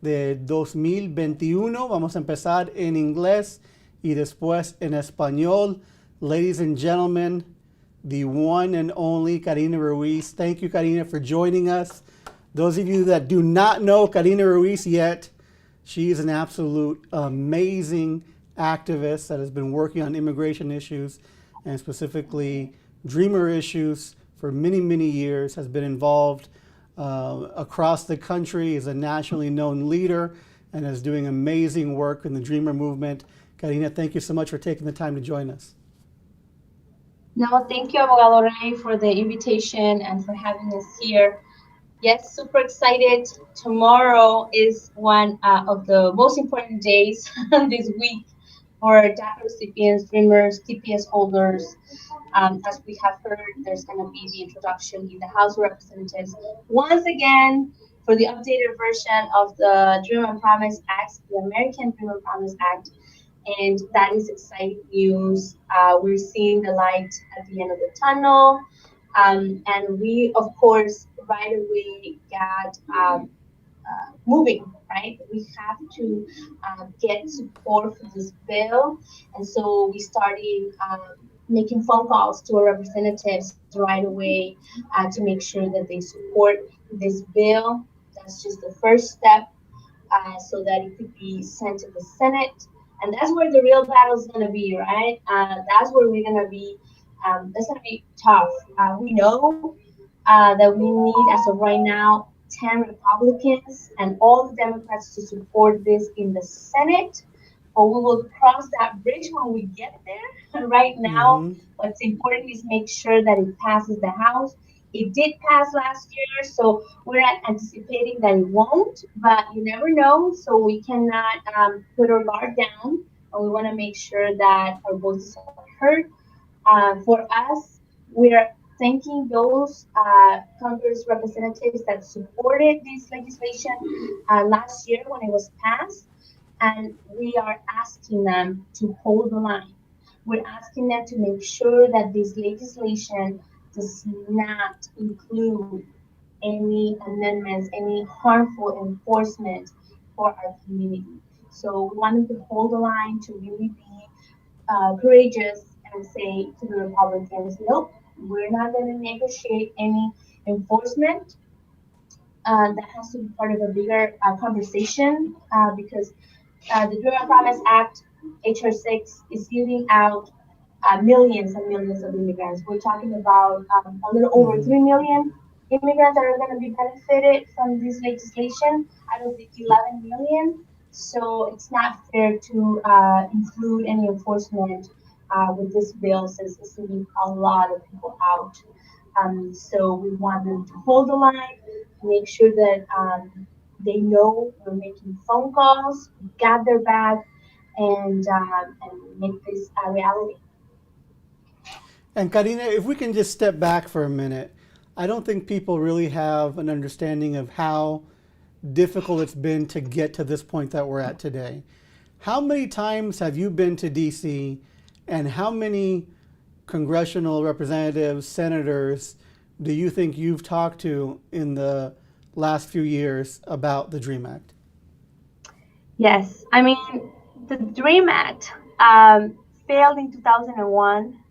de 2021. Vamos a empezar en inglés y después en español. Ladies and gentlemen, the one and only Karina Ruiz. Thank you, Karina, for joining us. Those of you that do not know Karina Ruiz yet, she is an absolute amazing activist that has been working on immigration issues and specifically dreamer issues for many, many years, has been involved across the country, is a nationally known leader, and is doing amazing work in the dreamer movement. Karina, thank you so much for taking the time to join us. No, thank you, Abogado Ray, for the invitation and for having us here. Yes, super excited. Tomorrow is one of the most important days this week for DACA recipients, dreamers, TPS holders. As we have heard, there's going to be the introduction in the House of Representatives once again for the updated version of the Dream and Promise Act, the American Dream and Promise Act. And that is exciting news. We're seeing the light at the end of the tunnel. And we, of course, right away got moving, right? We have to get support for this bill. And so we started making phone calls to our representatives right away to make sure that they support this bill. That's just the first step so that it could be sent to the Senate. And that's where the real battle is going to be, right? That's where we're going to be. That's going to be tough. We know that we need, as of right now, 10 Republicans and all the Democrats to support this in the Senate. But we will cross that bridge when we get there. Right now, Mm-hmm. what's important is make sure that it passes the House. It did pass last year, so we're not anticipating that it won't, but you never know. So we cannot put our guard down, and we want to make sure that our voices are heard. For us, we're thanking those Congress representatives that supported this legislation last year when it was passed, and we are asking them to hold the line. We're asking them to make sure that this legislation does not include any amendments, any harmful enforcement for our community. So we want them to hold the line, to really be courageous and say to the Republicans, nope, we're not going to negotiate any enforcement. That has to be part of a bigger conversation because the Dream and Promise Act, HR 6, is giving out millions and millions of immigrants. We're talking about a little over Mm-hmm. 3 million immigrants that are going to be benefited from this legislation out of the 11 million. So it's not fair to include any enforcement with this bill since it's leaving a lot of people out. So we want them to hold the line, make sure that they know we're making phone calls, we got their back, and make this a reality. And Karina, if we can just step back for a minute, I don't think people really have an understanding of how difficult it's been to get to this point that we're at today. How many times have you been to DC, and how many congressional representatives, senators do you think you've talked to in the last few years about the DREAM Act? Yes, I mean, the Dream Act failed in 2001,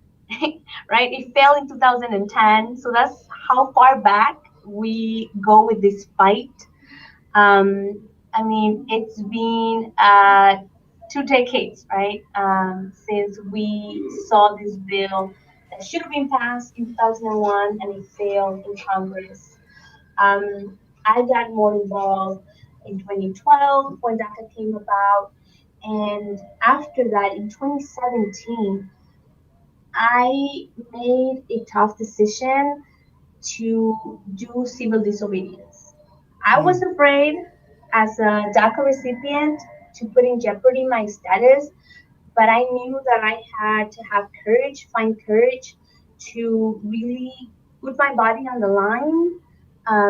right? It failed in 2010. So that's how far back we go with this fight. I mean, it's been 2 decades, right, since we saw this bill that should have been passed in 2001 and it failed in Congress. I got more involved in 2012 when DACA came about. And after that, in 2017, I made a tough decision to do civil disobedience. I was Mm. afraid as a DACA recipient to put in jeopardy my status, but I knew that I had to have courage, find courage to really put my body on the line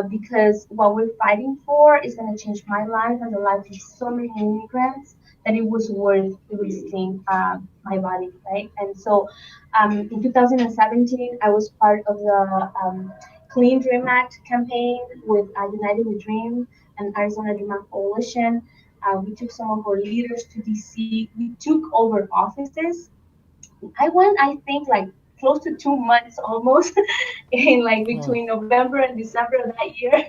because what we're fighting for is going to change my life and the life of so many immigrants that it was worth risking my body, right? And so in 2017, I was part of the Clean Dream Act campaign with United We Dream, an Arizona Dreamer Coalition. We took some of our leaders to DC. We took over offices. I went, I think, like close to 2 months almost, in like Wow. between November and December of that year.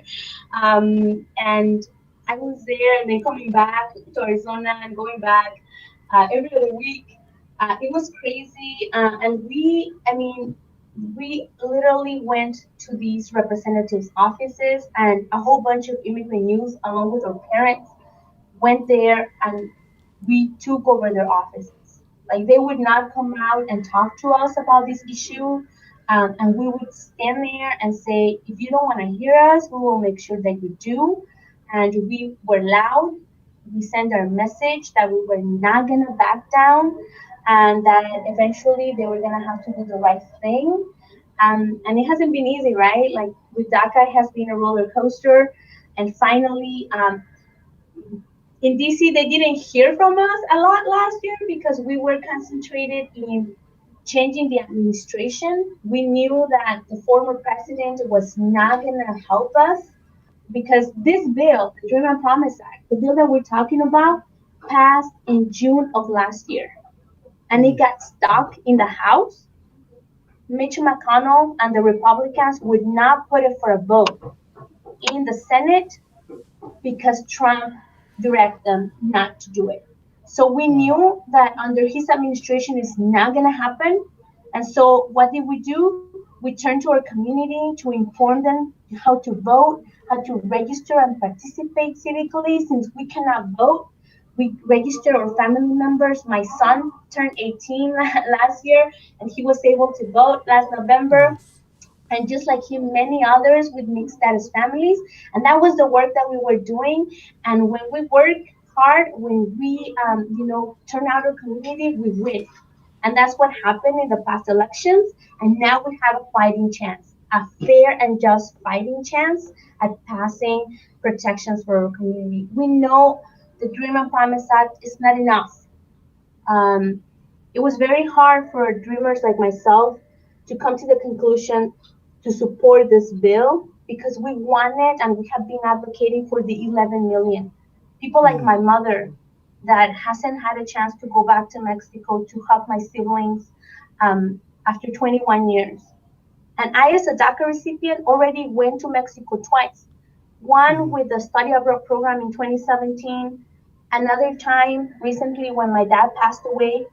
And I was there, and then coming back to Arizona and going back every other week. It was crazy, and I mean, we literally went to these representatives' offices, and a whole bunch of immigrant youth, along with our parents, went there, and we took over their offices. Like they would not come out and talk to us about this issue. And we would stand there and say, if you don't want to hear us, we will make sure that you do. And we were loud. We sent our message that we were not going to back down, and that eventually they were going to have to do the right thing. And it hasn't been easy, right? Like with DACA, it has been a roller coaster. And finally, in DC, they didn't hear from us a lot last year because we were concentrated in changing the administration. We knew that the former president was not going to help us because this bill, the Dream and Promise Act, the bill that we're talking about, passed in June of last year. And it Mm. got stuck in the House. Mitch McConnell and the Republicans would not put it for a vote in the Senate because Trump directed them not to do it. So we Wow. knew that under his administration it's not going to happen. And so what did we do? We turned to our community to inform them how to vote, how to register and participate civically. Since we cannot vote, we registered our family members. My son turned 18 last year, and he was able to vote last November, Nice. and just like him, many others with mixed status families. And that was the work that we were doing. And when we work hard, when we, turn out our community, we win. And that's what happened in the past elections. And now we have a fighting chance, a fair and just fighting chance at passing protections for our community. We know the Dream and Promise Act is not enough. Um, it was very hard for dreamers like myself to come to the conclusion to support this bill because we wanted and we have been advocating for the 11 million people like Mm. my mother that hasn't had a chance to go back to Mexico to help my siblings after 21 years. And I, as a DACA recipient, already went to Mexico twice. One Mm. with the study abroad program in 2017, another time recently when my dad passed away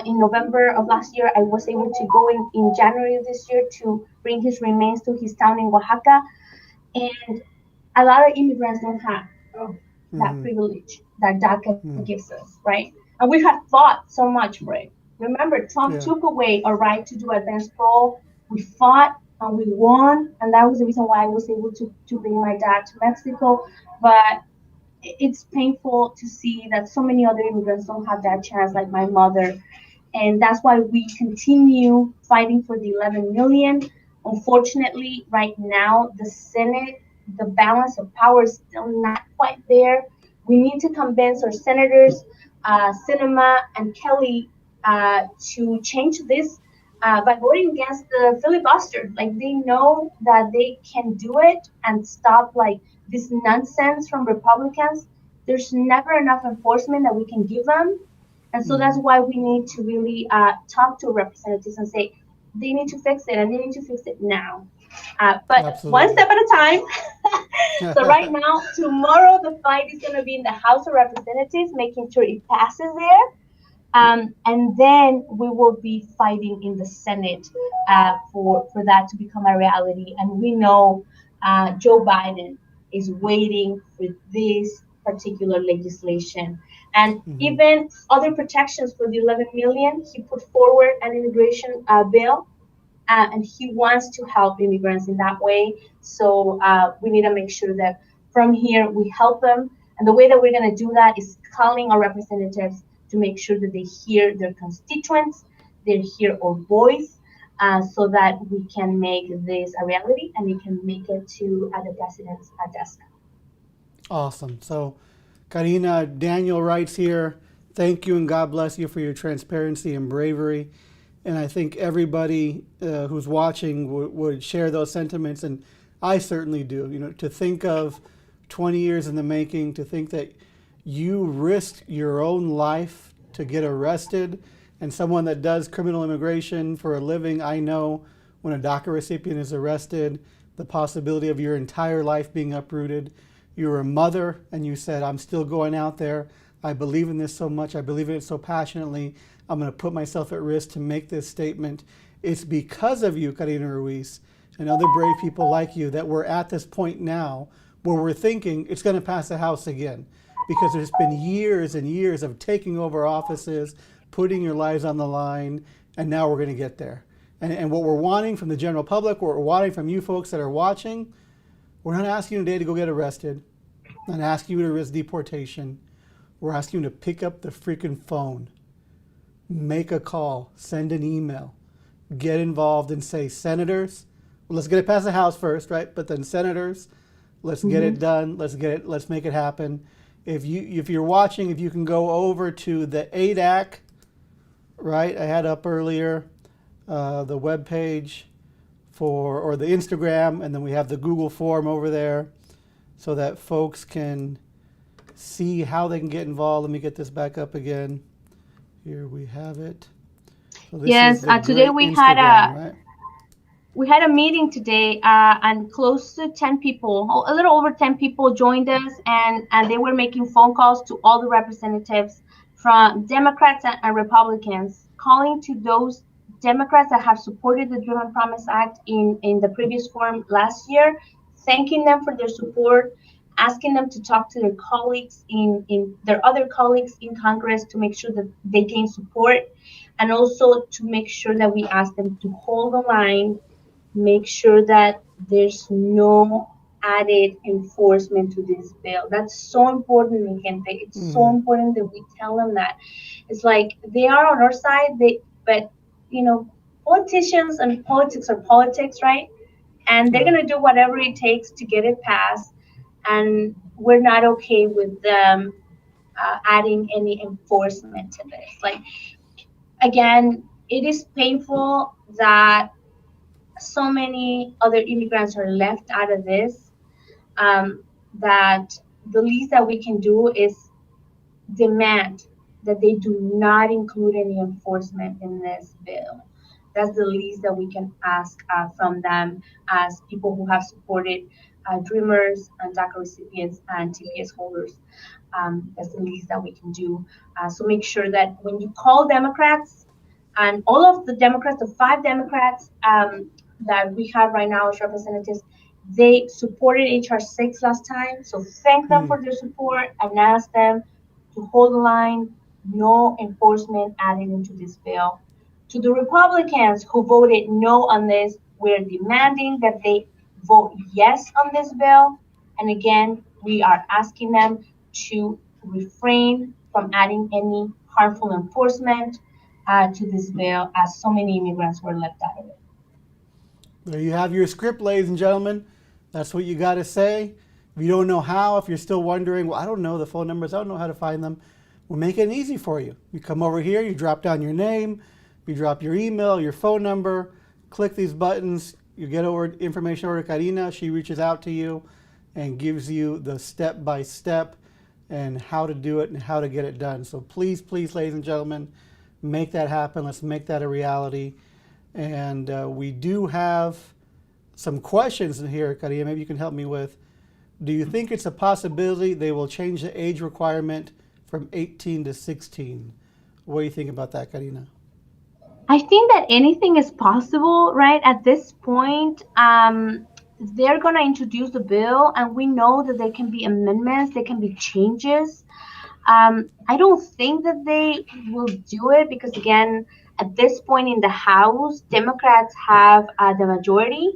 in November of last year. I was able to go in January of this year to bring his remains to his town in Oaxaca. And a lot of immigrants don't have that Mm. privilege that DACA Mm. gives us, right? And we have fought so much for it. Remember, Trump Yeah. took away our right to do advanced parole. We fought and we won, and that was the reason why I was able to bring my dad to Mexico. But it's painful to see that so many other immigrants don't have that chance, like my mother. And that's why we continue fighting for the 11 million. Unfortunately, right now, the Senate, the balance of power is still not quite there. We need to convince our senators, Sinema and Kelly, to change this by voting against the filibuster. Like they know that they can do it and stop like this nonsense from Republicans. There's never enough enforcement that we can give them, and so that's Mm. why we need to really talk to representatives and say they need to fix it and they need to fix it now. But one Absolutely. step at a time. So right now, tomorrow the fight is going to be in the House of Representatives, making sure it passes there. And then we will be fighting in the Senate for that to become a reality. And we know Joe Biden is waiting for this particular legislation. And Mhm. even other protections for the 11 million, he put forward an immigration bill, and he wants to help immigrants in that way. So we need to make sure that from here we help them. And the way that we're going to do that is calling our representatives to make sure that they hear their constituents, they hear our voice, so that we can make this a reality and we can make it to the president's desk. Awesome. So, Karina, Daniel writes here, thank you and God bless you for your transparency and bravery. And I think everybody who's watching would share those sentiments, and I certainly do. You know, to think of 20 years in the making, to think that you risked your own life to get arrested. And someone that does criminal immigration for a living, I know when a DACA recipient is arrested, the possibility of your entire life being uprooted. You're a mother and you said, I'm still going out there. I believe in this so much. I believe in it so passionately. I'm going to put myself at risk to make this statement. It's because of you, Karina Ruiz, and other brave people like you that we're at this point now where we're thinking it's going to pass the House again. Because there's been years and years of taking over offices, putting your lives on the line, and now we're going to get there. And what we're wanting from the general public, what we're wanting from you folks that are watching, we're not asking you today to go get arrested, not asking you to risk deportation. We're asking you to pick up the freaking phone, make a call, send an email, get involved and say, senators, well, let's get it past the House first, right? But then senators, let's get it done. Let's make it happen. If you're watching, if you can go over to the ADAC, right? I had up earlier the web page or the Instagram, and then we have the Google form over there so that folks can see how they can get involved. Let me get this back up again. Here we have it. So this Yes, is the today great we had Instagram, right? we had a meeting today, and close to 10 people, a little over 10 people joined us, and they were making phone calls to all the representatives from Democrats and Republicans, calling to those Democrats that have supported the Dream and Promise Act in the previous form last year, thanking them for their support, asking them to talk to their colleagues in their other colleagues in Congress to make sure that they gain support, and also to make sure that we ask them to hold the line, make sure that there's no added enforcement to this bill. That's so important, mi gente. It's so important that we tell them that. It's like they are on our side, but politicians and politics are politics, right? And they're Yeah. gonna do whatever it takes to get it passed, and we're not okay with them adding any enforcement to this. Like, again, it is painful that so many other immigrants are left out of this, that the least that we can do is demand that they do not include any enforcement in this bill. That's the least that we can ask from them as people who have supported Dreamers and DACA recipients and TPS holders. That's the least that we can do. So make sure that when you call Democrats, and all of the Democrats, the 5 Democrats that we have right now as representatives, they supported HR 6 last time. So thank them for their support and ask them to hold the line, no enforcement added into this bill. To the Republicans who voted no on this, we're demanding that they vote yes on this bill. And again, we are asking them to refrain from adding any harmful enforcement to this bill, as so many immigrants were left out of it. There you have your script, ladies and gentlemen. That's what you got to say. If you don't know how, if you're still wondering, well, I don't know the phone numbers, I don't know how to find them, we'll make it easy for you. You come over here, you drop down your name, you drop your email, your phone number, click these buttons, you get over information over to Karina. She reaches out to you and gives you the step-by-step and how to do it and how to get it done. So please, please, ladies and gentlemen, make that happen. Let's make that a reality. And we do have some questions in here, Karina, maybe you can help me with. Do you think it's a possibility they will change the age requirement from 18 to 16? What do you think about that, Karina? I think that anything is possible, right? At this point, they're going to introduce the bill, and we know that there can be amendments, there can be changes. I don't think that they will do it because, again, at this point in the House, Democrats have the majority,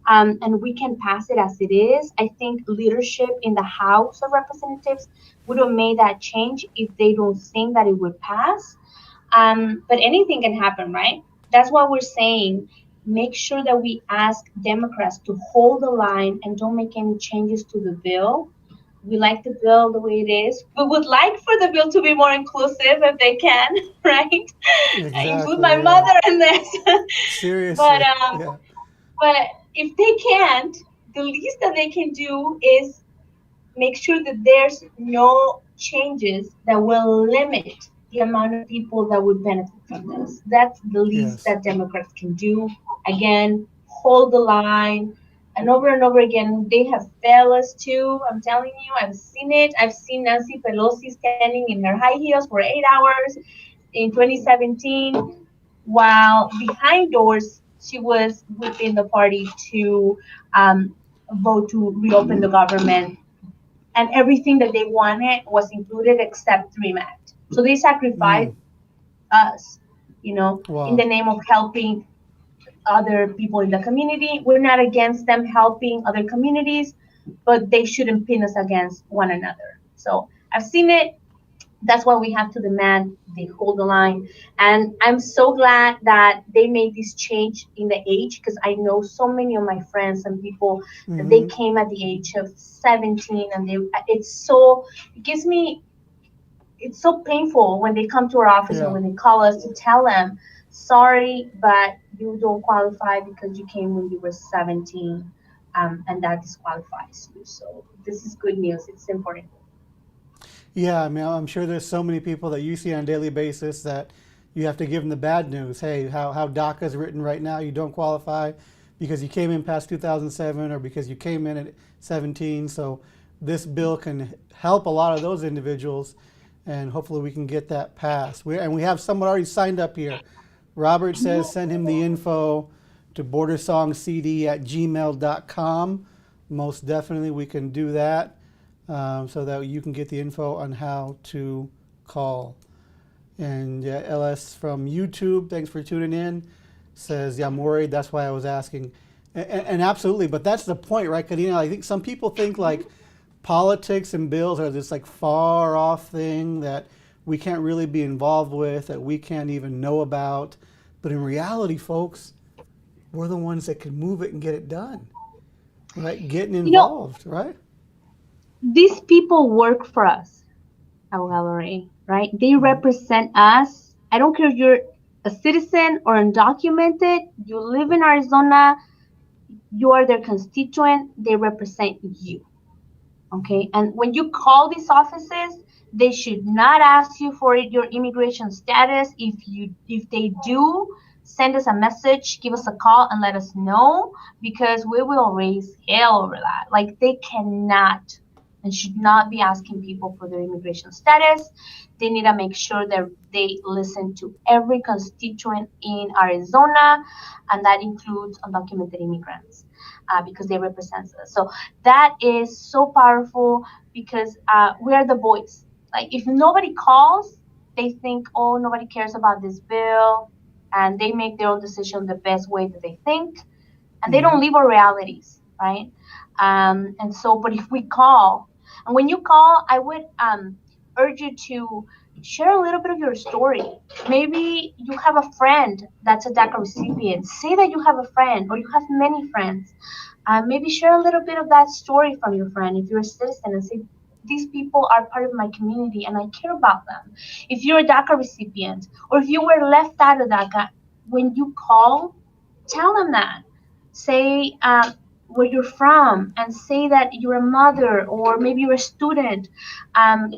and we can pass it as it is. I think leadership in the House of Representatives would have made that change if they don't think that it would pass. But anything can happen, right? That's what we're saying. Make sure that we ask Democrats to hold the line and don't make any changes to the bill. We like the bill the way it is. We would like for the bill to be more inclusive if they can, right? I include Exactly, my yeah. mother in this. but Seriously, yeah. but if they can't, the least that they can do is make sure that there's no changes that will limit the amount of people that would benefit from this. That's the least Yes. that Democrats can do. Again, hold the line. And over again, they have failed us too. I'm telling you, I've seen it. I've seen Nancy Pelosi standing in her high heels for 8 hours in 2017, while behind doors, she was within the party to um, vote to reopen the government, and everything that they wanted was included except Dream Act. So they sacrificed Mm. us, in Wow. the name of helping other people in the community. We're not against them helping other communities, but they shouldn't pin us against one another. So I've seen it. That's why we have to demand they hold the line. And I'm so glad that they made this change in the age, because I know so many of my friends and people that they Mm-hmm. came at the age of 17, and it gives me, it's so painful when they come to our office or Yeah. when they call us to tell them, sorry, but you don't qualify because you came when you were 17, and that disqualifies you. So this is good news. It's important. Yeah, I mean, I'm sure there's so many people that you see on a daily basis that you have to give them the bad news. Hey, how DACA is written right now, you don't qualify because you came in past 2007 or because you came in at 17. So this bill can help a lot of those individuals, and hopefully we can get that passed. And we have someone already signed up here. Robert says send him the info to bordersongcd@gmail.com. Most definitely we can do that, so that you can get the info on how to call. And LS from YouTube, thanks for tuning in, says, yeah, I'm worried. That's why I was asking. And absolutely, but that's the point, right, Karina? I think some people think like politics and bills are this like far off thing that we can't really be involved with, that we can't even know about. But in reality, folks, we're the ones that can move it and get it done, right? Getting You know, involved, right? these people work for us, Lorraine, right? They Mm-hmm. represent us. I don't care if you're a citizen or undocumented, you live in Arizona, you are their constituent, they represent you. Okay, and when you call these offices, they should not ask you for your immigration status. If they do, send us a message, give us a call, and let us know, because we will raise hell over that. Like, they cannot and should not be asking people for their immigration status. They need to make sure that they listen to every constituent in Arizona, and that includes undocumented immigrants, because they represent us. So that is so powerful, because we are the voice. Like, if nobody calls, they think, oh, nobody cares about this bill, and they make their own decision the best way that they think, and they Mm-hmm. don't live our realities, right? And so, but if we call, and when you call, I would urge you to share a little bit of your story. Maybe you have a friend that's a DACA recipient. Say that you have a friend, or you have many friends. Maybe share a little bit of that story from your friend if you're a citizen, and say, these people are part of my community and I care about them. If you're a DACA recipient, or if you were left out of DACA, when you call, tell them that. Say where you're from, and say that you're a mother, or maybe you're a student.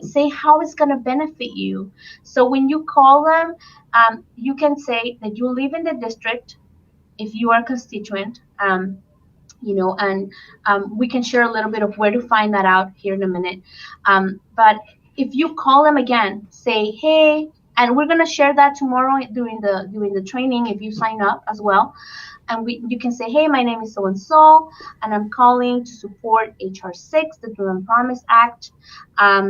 Say how it's going to benefit you. So when you call them, you can say that you live in the district if you are a constituent. And we can share a little bit of where to find that out here in a minute. But if you call them again, say, hey, and we're gonna share that tomorrow during the training if you sign up as well. And you can say, hey, my name is so and so, and I'm calling to support HR 6, the Dream and Promise Act. I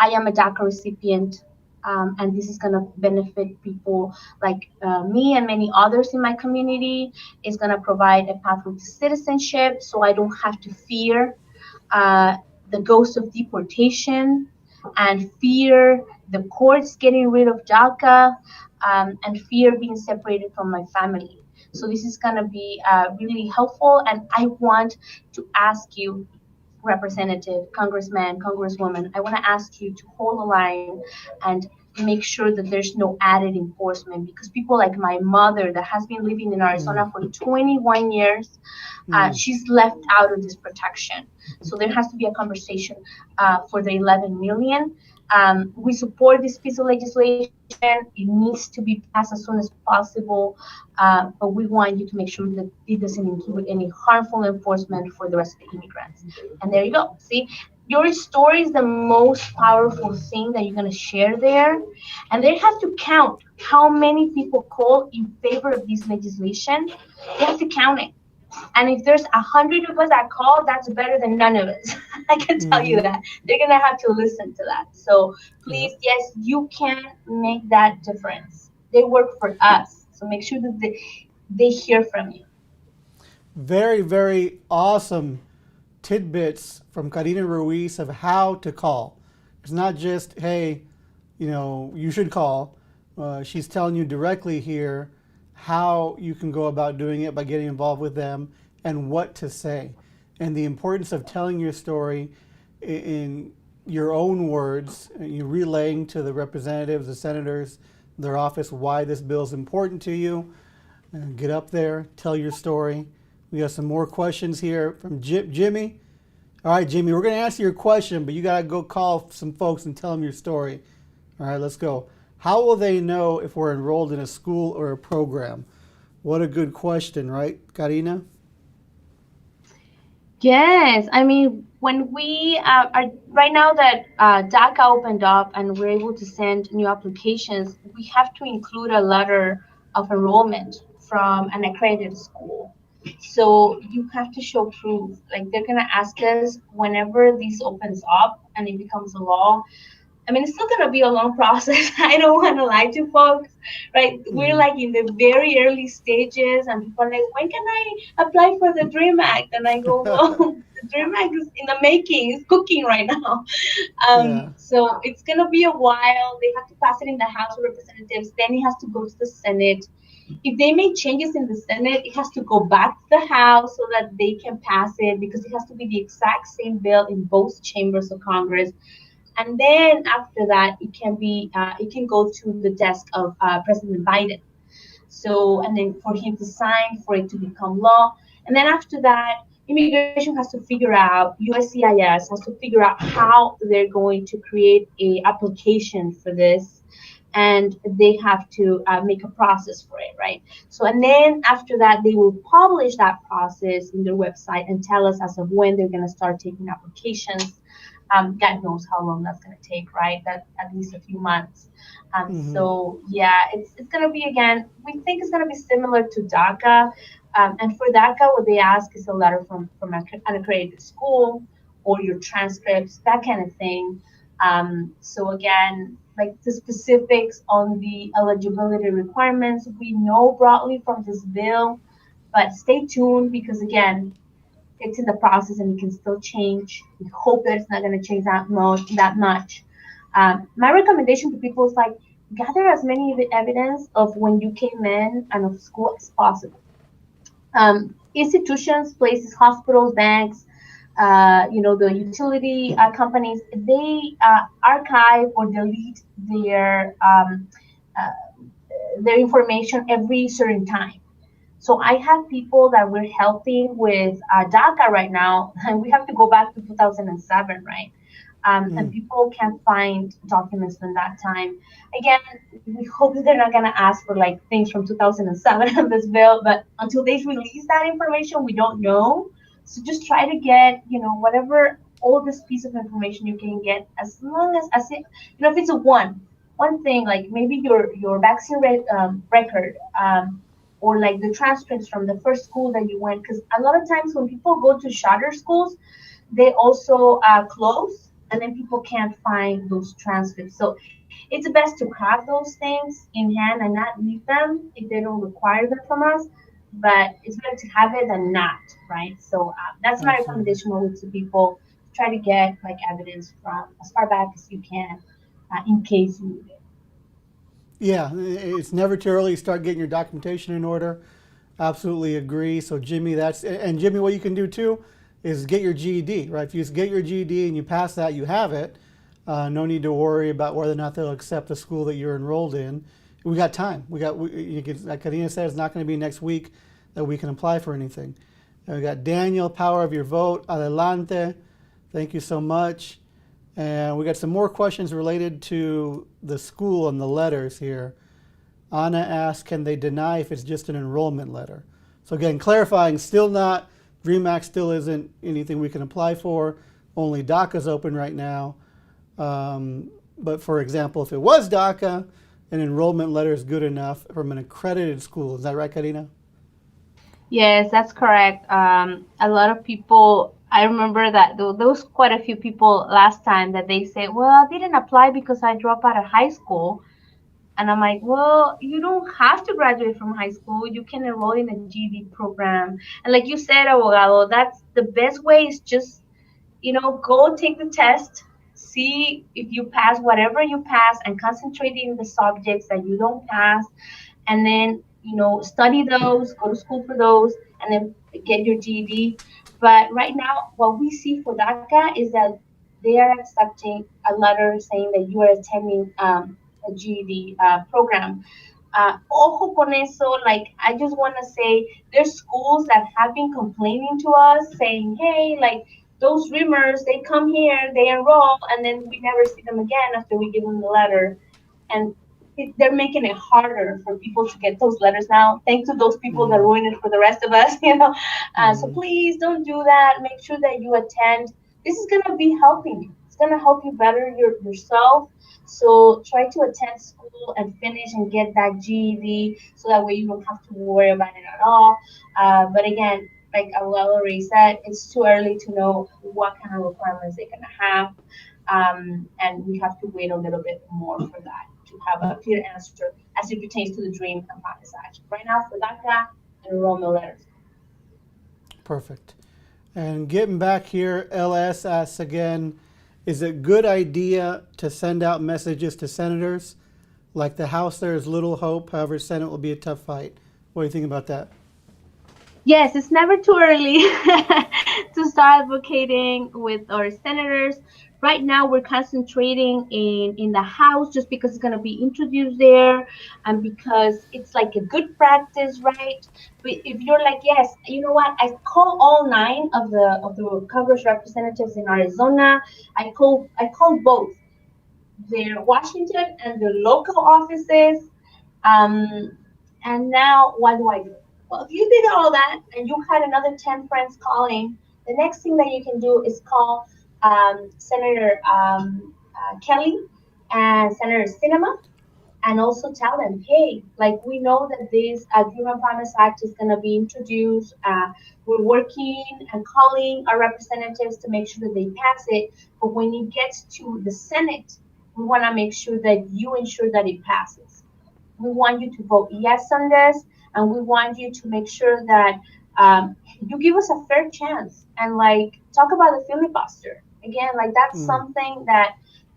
am a DACA recipient, and this is going to benefit people like me and many others in my community. It's going to provide a pathway to citizenship, so I don't have to fear uh, the ghost of deportation, and fear the courts getting rid of DACA, and fear being separated from my family. So this is going to be really helpful, and I want to ask you, Representative, Congressman, Congresswoman, I want to ask you to hold the line and make sure that there's no added enforcement, because people like my mother that has been living in Arizona for 21 years, she's left out of this protection. So there has to be a conversation for the 11 million. We support this piece of legislation. It needs to be passed as soon as possible, but we want you to make sure that it doesn't include any harmful enforcement for the rest of the immigrants. And there you go. See, your story is the most powerful thing that you're going to share there. And they have to count how many people call in favor of this legislation. They have to count it. And if there's 100 of us that call, that's better than none of us. I can tell you that. They're going to have to listen to that. So please, yes, you can make that difference. They work for us. So make sure that they hear from you. Very, very awesome tidbits from Karina Ruiz of how to call. It's not just, hey, you should call. She's telling you directly here how you can go about doing it by getting involved with them and what to say. And the importance of telling your story in your own words, you relaying to the representatives, the senators, their office why this bill is important to you. Get up there, tell your story. We got some more questions here from Jimmy. All right, Jimmy, we're going to answer your question, but you got to go call some folks and tell them your story. All right, let's go. How will they know if we're enrolled in a school or a program? What a good question, right, Karina? Yes, I mean, when we are right now that DACA opened up and we're able to send new applications, we have to include a letter of enrollment from an accredited school. So you have to show proof. Like they're gonna ask us whenever this opens up and it becomes a law. I mean, it's still gonna be a long process. I don't want to lie to folks, right? We're like in the very early stages, and people are like, when can I apply for the Dream Act? And I go, well, the Dream Act is in the making, it's cooking right now. Yeah. So it's gonna be a while. They have to pass it in the House of Representatives, then it has to go to the Senate. If they make changes in the Senate, it has to go back to the House so that they can pass it, because it has to be the exact same bill in both chambers of Congress. And then after that, it can go to the desk of President Biden. So, and then for him to sign, for it to become law. And then after that, immigration has to figure out, USCIS has to figure out how they're going to create a application for this. And they have to make a process for it, right? So, and then after that, they will publish that process in their website and tell us as of when they're going to start taking applications. God knows how long that's going to take, right? That at least a few months. So yeah, it's going to be, again, we think it's going to be similar to DACA. And for DACA, what they ask is a letter from an accredited school or your transcripts, that kind of thing. So again, like the specifics on the eligibility requirements, we know broadly from this bill, but stay tuned, because again, it's in the process and it can still change. We hope that it's not going to change that much. My recommendation to people is like, gather as many evidence of when you came in and of school as possible. Institutions, places, hospitals, banks, the utility companies, they archive or delete their information every certain time. So I have people that we're helping with DACA right now, and we have to go back to 2007, right? And people can't find documents from that time. Again, we hope that they're not going to ask for like things from 2007 in this bill, but until they release that information, we don't know. So just try to get, whatever oldest piece of information you can get, as long as it, if it's one thing, like maybe your vaccine record, or like the transcripts from the first school that you went, because a lot of times when people go to charter schools, they also close, and then people can't find those transcripts. So it's best to have those things in hand and not leave them if they don't require them from us. But it's better to have it than not, right? So that's my recommendation always to people. Try to get like evidence from as far back as you can, in case you need it. Yeah, it's never too early to start getting your documentation in order. Absolutely agree. So Jimmy, and Jimmy, what you can do too is get your GED, right? If you get your GED and you pass that, you have it. No need to worry about whether or not they'll accept the school that you're enrolled in. We got time. Like Karina said, it's not going to be next week that we can apply for anything. And we got Daniel, power of your vote. Adelante. Thank you so much. And we got some more questions related to the school and the letters here. Anna asks, can they deny if it's just an enrollment letter? So again, clarifying, still not, DREAM Act still isn't anything we can apply for. Only DACA's open right now. But for example, if it was DACA, an enrollment letter is good enough from an accredited school. Is that right, Karina? Yes, that's correct. A lot of people, I remember that there was quite a few people last time that they say, well, I didn't apply because I dropped out of high school. And I'm like, well, you don't have to graduate from high school. You can enroll in a GED program. And like you said, abogado, that's the best way is just, go take the test, see if you pass whatever you pass, and concentrate in the subjects that you don't pass. And then, study those, go to school for those, and then get your GED. But right now, what we see for DACA is that they are accepting a letter saying that you are attending a GED program. Ojo con eso, like, I just want to say there's schools that have been complaining to us saying, hey, like, those dreamers, they come here, they enroll, and then we never see them again after we give them the letter. And they're making it harder for people to get those letters now. Thanks to those people that ruin it for the rest of us. So please don't do that. Make sure that you attend. This is going to be helping you. It's going to help you better yourself. So try to attend school and finish and get that GED so that way you don't have to worry about it at all. But again, like Abuela already said, it's too early to know what kind of requirements they're going to have. And we have to wait a little bit more for that to have a clear answer as it pertains to the DREAM and Promise Act. Right now, for DACA and enrollment letters. Perfect. And getting back here, LS asks again, is it a good idea to send out messages to senators? Like the House, there is little hope. However, Senate will be a tough fight. What do you think about that? Yes, it's never too early to start advocating with our senators. Right now, we're concentrating in the House just because it's going to be introduced there and because it's like a good practice, right? But if you're like, yes, you know what? I call all 9 of the Congress representatives in Arizona. I call both their Washington and their local offices. And now what do I do? Well, if you did all that and you had another 10 friends calling, the next thing that you can do is call Senator Kelly and Senator Sinema and also tell them, hey, like, we know that this Dream and Promise Act is going to be introduced. We're working and calling our representatives to make sure that they pass it. But when it gets to the Senate, we want to make sure that you ensure that it passes. We want you to vote yes on this, and we want you to make sure that you give us a fair chance and like talk about the filibuster again. Like that's something that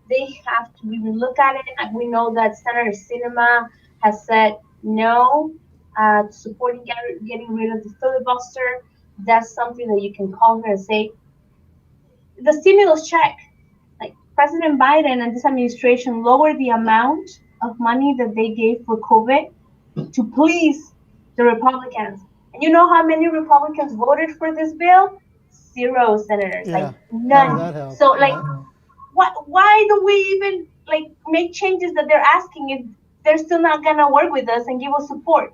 they have to really look at it. And we know that Senator Sinema has said no to supporting getting rid of the filibuster. That's something that you can call her and say the stimulus check. Like President Biden and this administration lowered the amount of money that they gave for COVID to please the Republicans. And you know how many Republicans voted for this bill? 0 senators, like none. So like, why do we even like make changes that they're asking if they're still not gonna work with us and give us support?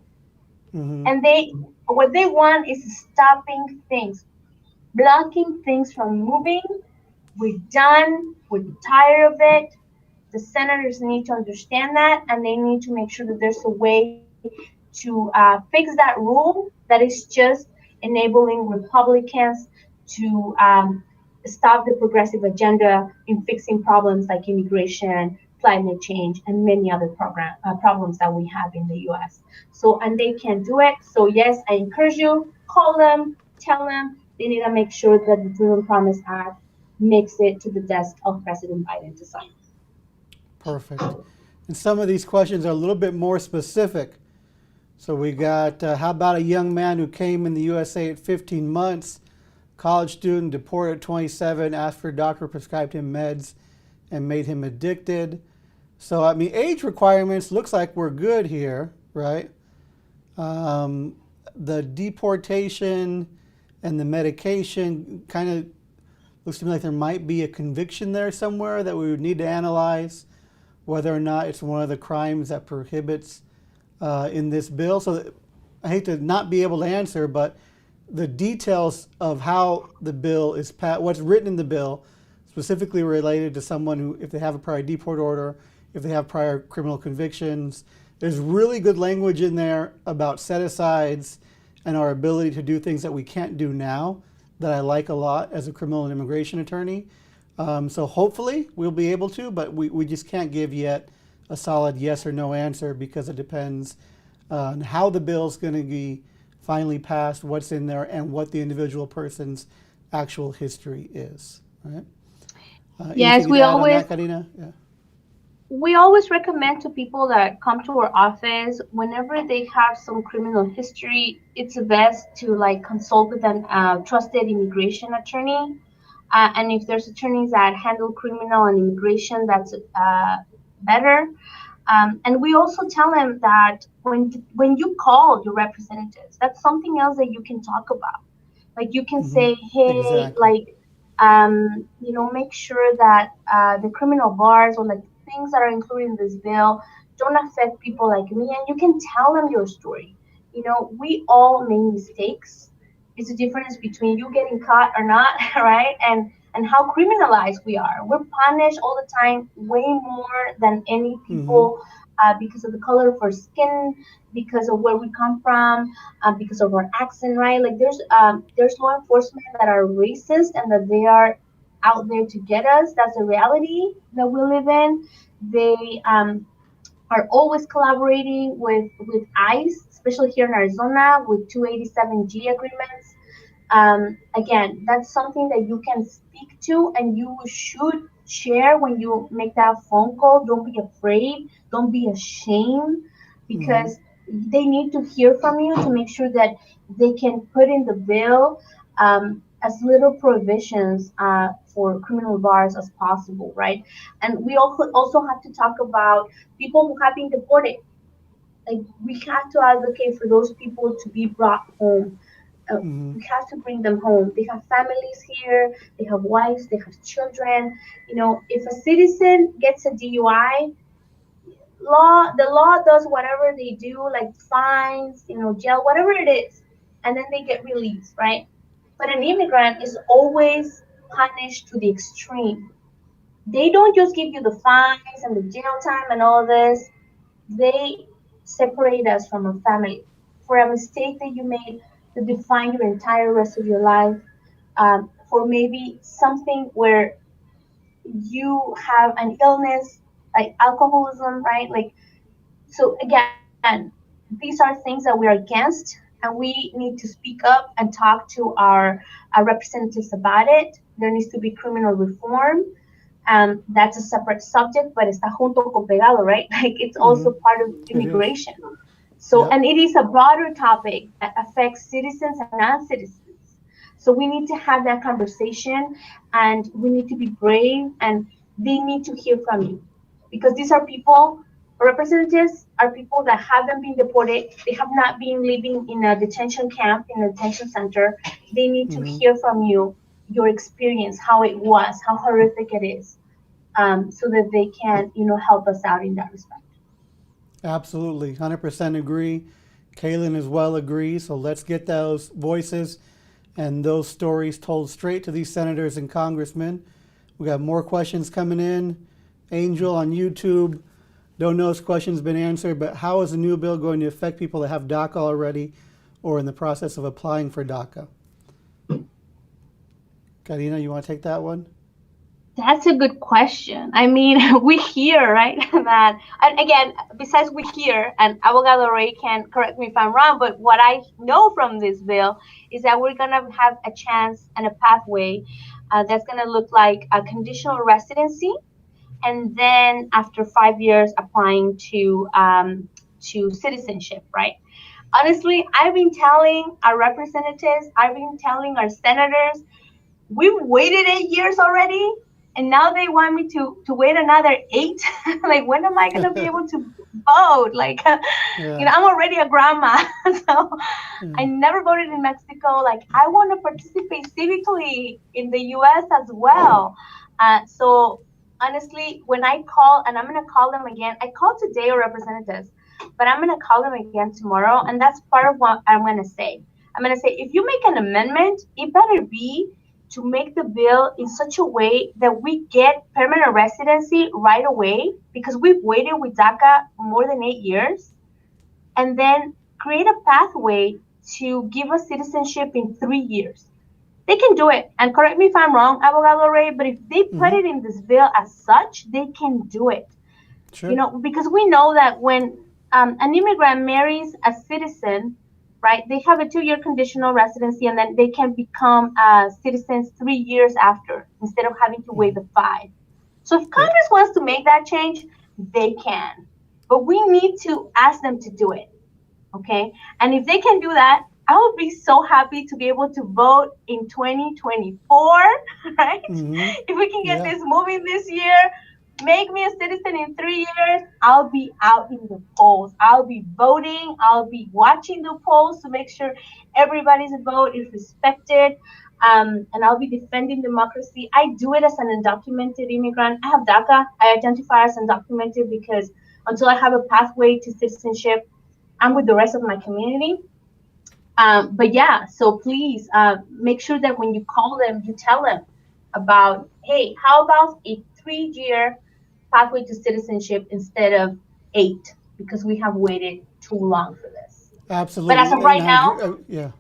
And what they want is stopping things, blocking things from moving. We're done. We're tired of it. The senators need to understand that, and they need to make sure that there's a way to fix that rule that is just enabling Republicans to stop the progressive agenda in fixing problems like immigration, climate change, and many other problems that we have in the U.S. So, and they can do it. So, yes, I encourage you, call them, tell them they need to make sure that the Dream and Promise Act makes it to the desk of President Biden to sign. Perfect. And some of these questions are a little bit more specific. So we got, how about a young man who came in the USA at 15 months, college student, deported at 27, asked for a doctor, prescribed him meds. and made him addicted. So, I mean, age requirements looks like we're good here, right? The deportation and the medication kind of looks to me like there might be a conviction there somewhere that we would need to analyze whether or not it's one of the crimes that prohibits in this bill. So I hate to not be able to answer, but the details of how the bill is passed, what's written in the bill, specifically related to someone who, if they have a prior deport order, if they have prior criminal convictions, there's really good language in there about set-asides and our ability to do things that we can't do now that I like a lot as a criminal and immigration attorney. So hopefully we'll be able to, but we just can't give yet a solid yes or no answer because it depends on how the bill's going to be finally passed, what's in there, and what the individual person's actual history is. Right? Yes, anything to add on that, Karina? Yeah. we always recommend to people that come to our office whenever they have some criminal history, it's best to like consult with an trusted immigration attorney. And if there's attorneys that handle criminal and immigration, that's better. And we also tell them that when you call your representatives, that's something else that you can talk about. Like you can Mm-hmm. say, hey, Exactly. like, make sure that the criminal bars or like things that are included in this bill don't affect people like me. And you can tell them your story. We all make mistakes. It's a difference between you getting caught or not, right? And how criminalized we are. We're punished all the time, way more than any Mm-hmm. people because of the color of our skin, because of where we come from, because of our accent, right? Like there's law enforcement that are racist and that they are out there to get us. That's the reality that we live in. They are always collaborating with ICE, especially here in Arizona with 287G agreements. Again, that's something that you can speak to and you should share when you make that phone call. Don't be afraid. Don't be ashamed Mm-hmm. because they need to hear from you to make sure that they can put in the bill as little prohibitions for criminal bars as possible, right? And we also have to talk about people who have been deported. Like we have to advocate for those people to be brought home. Mm-hmm. We have to bring them home. They have families here. They have wives. They have children. If a citizen gets a DUI, the law does whatever they do, like fines, jail, whatever it is, and then they get released, right? But an immigrant is always punished to the extreme. They don't just give you the fines and the jail time and all this. They separate us from a family for a mistake that you made to define your entire rest of your life, for maybe something where you have an illness like alcoholism, right? Like, so again, these are things that we are against, and we need to speak up and talk to our representatives about it. There needs to be criminal reform. That's a separate subject, but está junto con pegado, right? Like it's Mm-hmm. also part of It is. immigration. So, Yep. and it is a broader topic that affects citizens and non-citizens. So we need to have that conversation, and we need to be brave, and they need to hear from you, because these are people. Representatives are people that haven't been deported. They have not been living in a detention camp, in a detention center. They need to Mm-hmm. hear from you, your experience, how it was, how horrific it is, so that they can, help us out in that respect. Absolutely. 100% agree. Kaylin as well agrees. So let's get those voices and those stories told straight to these senators and congressmen. We got more questions coming in. Angel on YouTube. Don't know if this question's been answered, but how is the new bill going to affect people that have DACA already or in the process of applying for DACA? Karina, you want to take that one? That's a good question. I mean, we hear, right, that, and again, besides we hear, and Abogado Ray can correct me if I'm wrong, but what I know from this bill is that we're going to have a chance and a pathway that's going to look like a conditional residency, and then after 5 years applying to citizenship, right? Honestly, I've been telling our representatives, I've been telling our senators, we've waited 8 years already, and now they want me to wait another 8. Like, when am I gonna be able to vote? Like, Yeah. I'm already a grandma, so I Yeah. never voted in Mexico. Like, I want to participate civically in the U.S. as well. So honestly, when I call, and I'm gonna call them again. I called today our representatives, but I'm gonna call them again tomorrow, and that's part of what I'm gonna say. I'm gonna say, if you make an amendment, it better be to make the bill in such a way that we get permanent residency right away, because we've waited with DACA more than 8 years, and then create a pathway to give us citizenship in 3 years. They can do it. And correct me if I'm wrong, Abogado Ray, but if they put Mm-hmm. it in this bill as such, they can do it. Sure. Because we know that when an immigrant marries a citizen, right, they have a 2-year conditional residency, and then they can become citizens 3 years after, instead of having to wait Mm-hmm. the 5. So if Yep. Congress wants to make that change, they can. But we need to ask them to do it. Okay. And if they can do that, I would be so happy to be able to vote in 2024, right? Mm-hmm. If we can get Yeah. this moving this year, make me a citizen in 3 years, I'll be out in the polls. I'll be voting. I'll be watching the polls to make sure everybody's vote is respected. And I'll be defending democracy. I do it as an undocumented immigrant. I have DACA. I identify as undocumented because until I have a pathway to citizenship, I'm with the rest of my community. But yeah, so please make sure that when you call them, you tell them about, hey, how about a 3-year pathway to citizenship instead of 8? Because we have waited too long for this. But as Absolutely. of And right I agree. now, Yeah.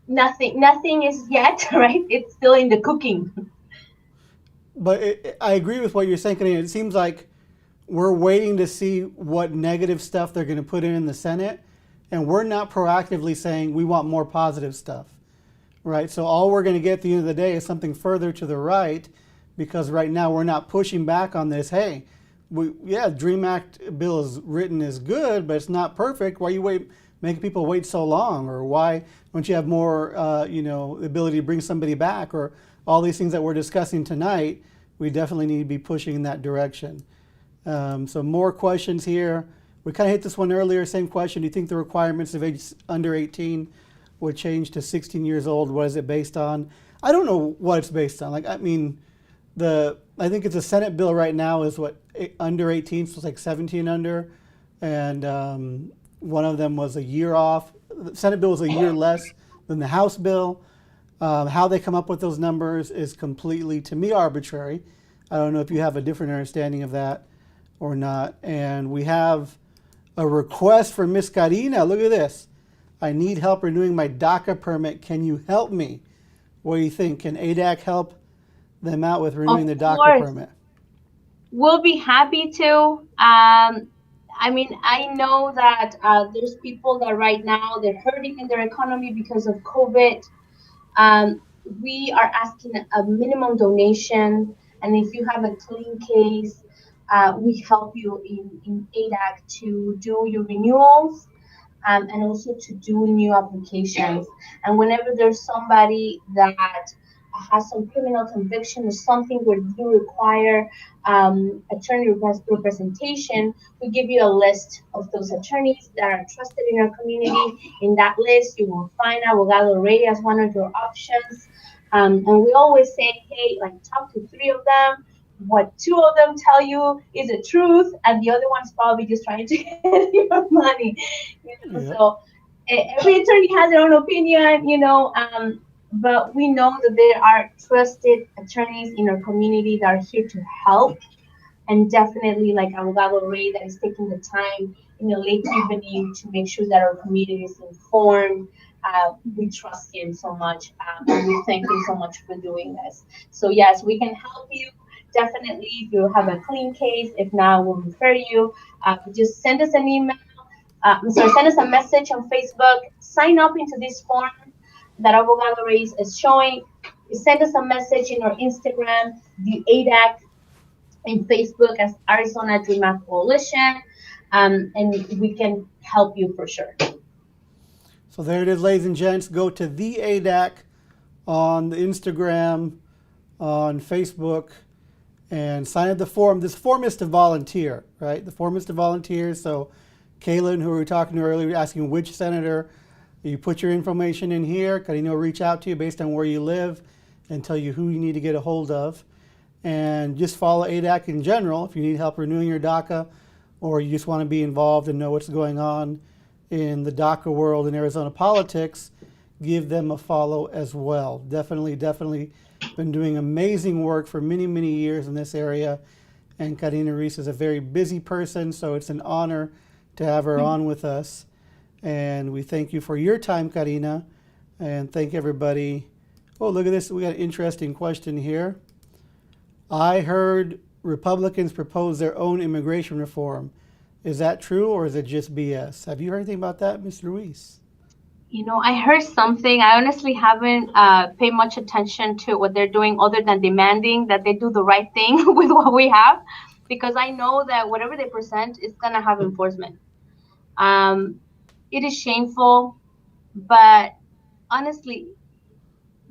nothing is yet, right? It's still in the cooking. But I agree with what you're saying, Karina. It seems like we're waiting to see what negative stuff they're going to put in the Senate, and we're not proactively saying we want more positive stuff, right? So all we're going to get at the end of the day is something further to the right, because right now we're not pushing back on this. Hey, Dream Act bill is written is good, but it's not perfect. Why you making people wait so long, or why don't you have more, ability to bring somebody back, or all these things that we're discussing tonight? We definitely need to be pushing in that direction. So more questions here. We kind of hit this one earlier. Same question. Do you think the requirements of age under 18 would change to 16 years old? What is it based on? I don't know what it's based on. Like, I mean, I think it's a Senate bill right now is what, under 18, so it's like 17 under, and one of them was a year off. The Senate bill was a year less than the House bill. How they come up with those numbers is completely, to me, arbitrary. I don't know if you have a different understanding of that or not. And we have a request for Miss Karina. Look at this. I need help renewing my DACA permit. Can you help me? What do you think? Can ADAC help them out with renewing Of the DACA course, permit? we'll be happy to. I mean, I know that there's people that right now they're hurting in their economy because of COVID. Um, we are asking a minimum donation, and if you have a clean case, we help you in ADAC to do your renewals, and also to do new applications. And whenever there's somebody that has some criminal conviction or something where you require attorney representation, we give you a list of those attorneys that are trusted in our community. In that list, you will find Abogado Rey as one of your options. And we always say, hey, like, talk to 3 of them. What 2 of them tell you is the truth, and the other one's probably just trying to get your money. Yep. So every attorney has their own opinion, but we know that there are trusted attorneys in our community that are here to help, and definitely like Abogado Ray that is taking the time in the late evening to make sure that our community is informed. We trust him so much, and we thank him so much for doing this. So yes, we can help you. Definitely, if you have a clean case. If not, we'll refer you. Just send us an email. Send us a message on Facebook. Sign up into this form that Abogado Ray is showing. Send us a message in our Instagram, the ADAC, in Facebook as Arizona Dream Act Coalition, and we can help you for sure. So there it is, ladies and gents. Go to the ADAC on the Instagram, on Facebook, and sign up the form. This form is to volunteer, right? The form is to volunteer. So, Kaylin, who we were talking to earlier, asking which senator, you put your information in here. Karina will reach out to you based on where you live and tell you who you need to get a hold of. And just follow ADAC in general if you need help renewing your DACA, or you just want to be involved and know what's going on in the DACA world in Arizona politics. Give them a follow as well. Definitely been doing amazing work for many, many years in this area. And Karina Ruiz is a very busy person, so it's an honor to have her on with us. And we thank you for your time, Karina, and thank everybody. Oh, look at this. We got an interesting question here. I heard Republicans propose their own immigration reform. Is that true, or is it just BS? Have you heard anything about that, Ms. Ruiz? I heard something. I honestly haven't paid much attention to what they're doing other than demanding that they do the right thing with what we have, because I know that whatever they present is going to have enforcement. It is shameful, but honestly,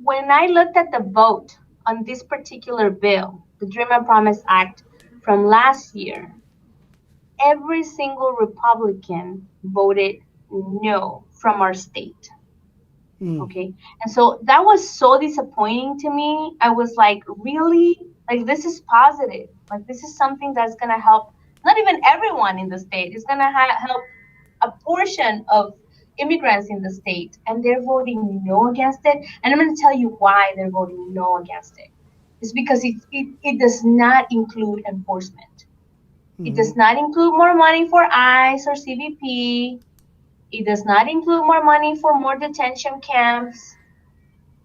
when I looked at the vote on this particular bill, the Dream and Promise Act from last year, every single Republican voted no from our state. Okay. And so that was so disappointing to me. I was like, really? Like, this is positive. Like, this is something that's going to help not even everyone in the state. It's going to help a portion of immigrants in the state. And they're voting no against it. And I'm going to tell you why they're voting no against it. It's because it does not include enforcement. It does not include more money for ICE or CBP. It does not include more money for more detention camps,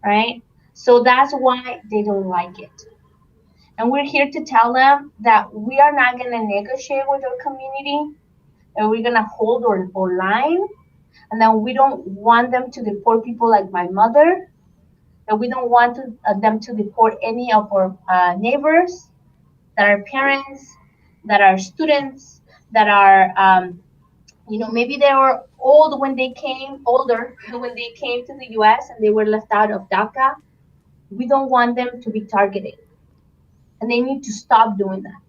right? So that's why they don't like it. And we're here to tell them that we are not going to negotiate with our community, and we're going to hold our line, and that we don't want them to deport people like my mother, that we don't want them to deport any of our neighbors, that are parents, that are students, that are maybe they were older when they came to the U.S. and they were left out of DACA. We don't want them to be targeted, and they need to stop doing that.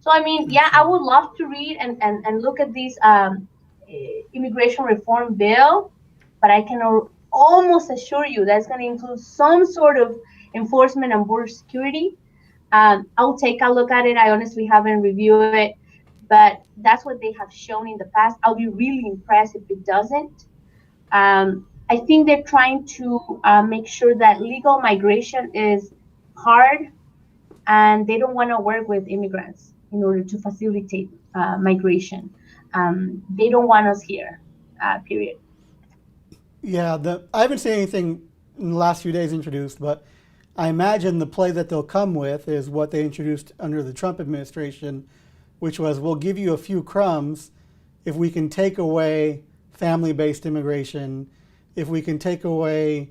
So I mean, yeah, I would love to read and look at this immigration reform bill, but I can almost assure you that's going to include some sort of enforcement and border security. I'll take a look at it. I honestly haven't reviewed it, but that's what they have shown in the past. I'll be really impressed if it doesn't. I think they're trying to make sure that legal migration is hard, and they don't want to work with immigrants in order to facilitate migration. They don't want us here, period. Yeah, I haven't seen anything in the last few days introduced, but I imagine the play that they'll come with is what they introduced under the Trump administration, which was, we'll give you a few crumbs if we can take away family-based immigration, if we can take away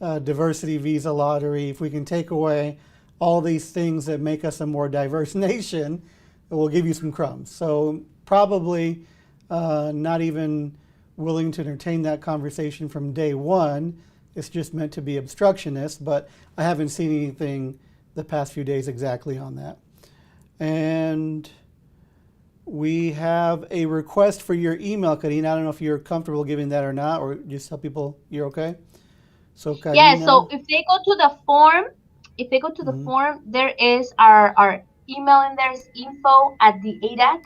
diversity visa lottery, if we can take away all these things that make us a more diverse nation, we'll give you some crumbs. So probably not even willing to entertain that conversation from day one. It's just meant to be obstructionist, but I haven't seen anything the past few days exactly on that. And we have a request for your email, Karina. I don't know if you're comfortable giving that or not, or just tell people you're okay. So Karina, yeah, so if they go to the form, there is our email in there is info at the ADAC.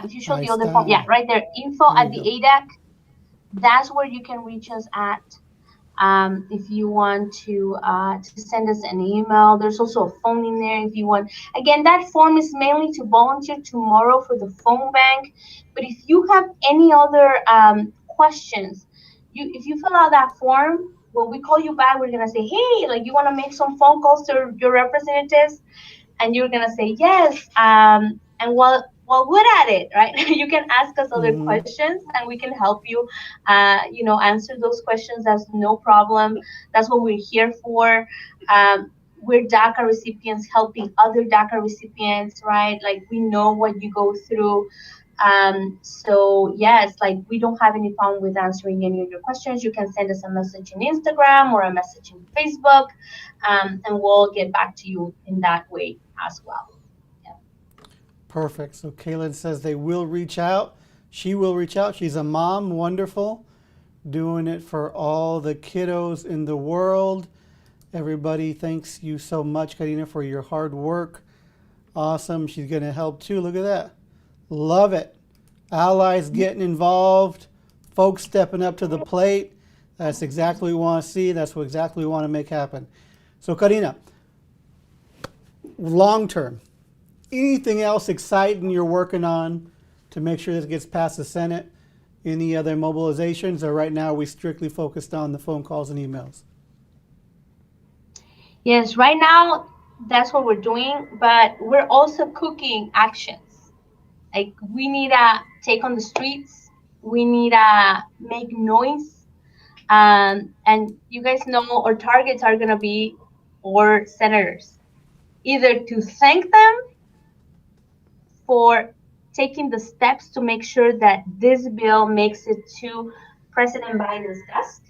If you show the other form, yeah, right there, info at the ADAC. That's where you can reach us at. If you want to send us an email, there's also a phone in there if you want. Again, that form is mainly to volunteer tomorrow for the phone bank. But if you have any other questions, if you fill out that form, when we call you back, we're gonna say, hey, like, you want to make some phone calls to your representatives, and you're gonna say yes. And while we're at it, right, you can ask us other questions, and we can help you, answer those questions. That's no problem. That's what we're here for. We're DACA recipients helping other DACA recipients, right? Like, we know what you go through. So yes, like, we don't have any problem with answering any of your questions. You can send us a message on Instagram or a message on Facebook, and we'll get back to you in that way as well. Perfect. So Kaylin says they will reach out. She will reach out. She's a mom. Wonderful. Doing it for all the kiddos in the world. Everybody, thanks you so much, Karina, for your hard work. Awesome. She's going to help too. Look at that. Love it. Allies getting involved. Folks stepping up to the plate. That's exactly what we want to see. That's what exactly we want to make happen. So, Karina, long term, anything else exciting you're working on to make sure this gets past the Senate? Any other mobilizations, or right now we strictly focused on the phone calls and emails? Yes, right now that's what we're doing, but we're also cooking actions. Like we need to take on the streets. We need to make noise. And you guys know our targets are gonna be our senators, either to thank them for taking the steps to make sure that this bill makes it to President Biden's desk,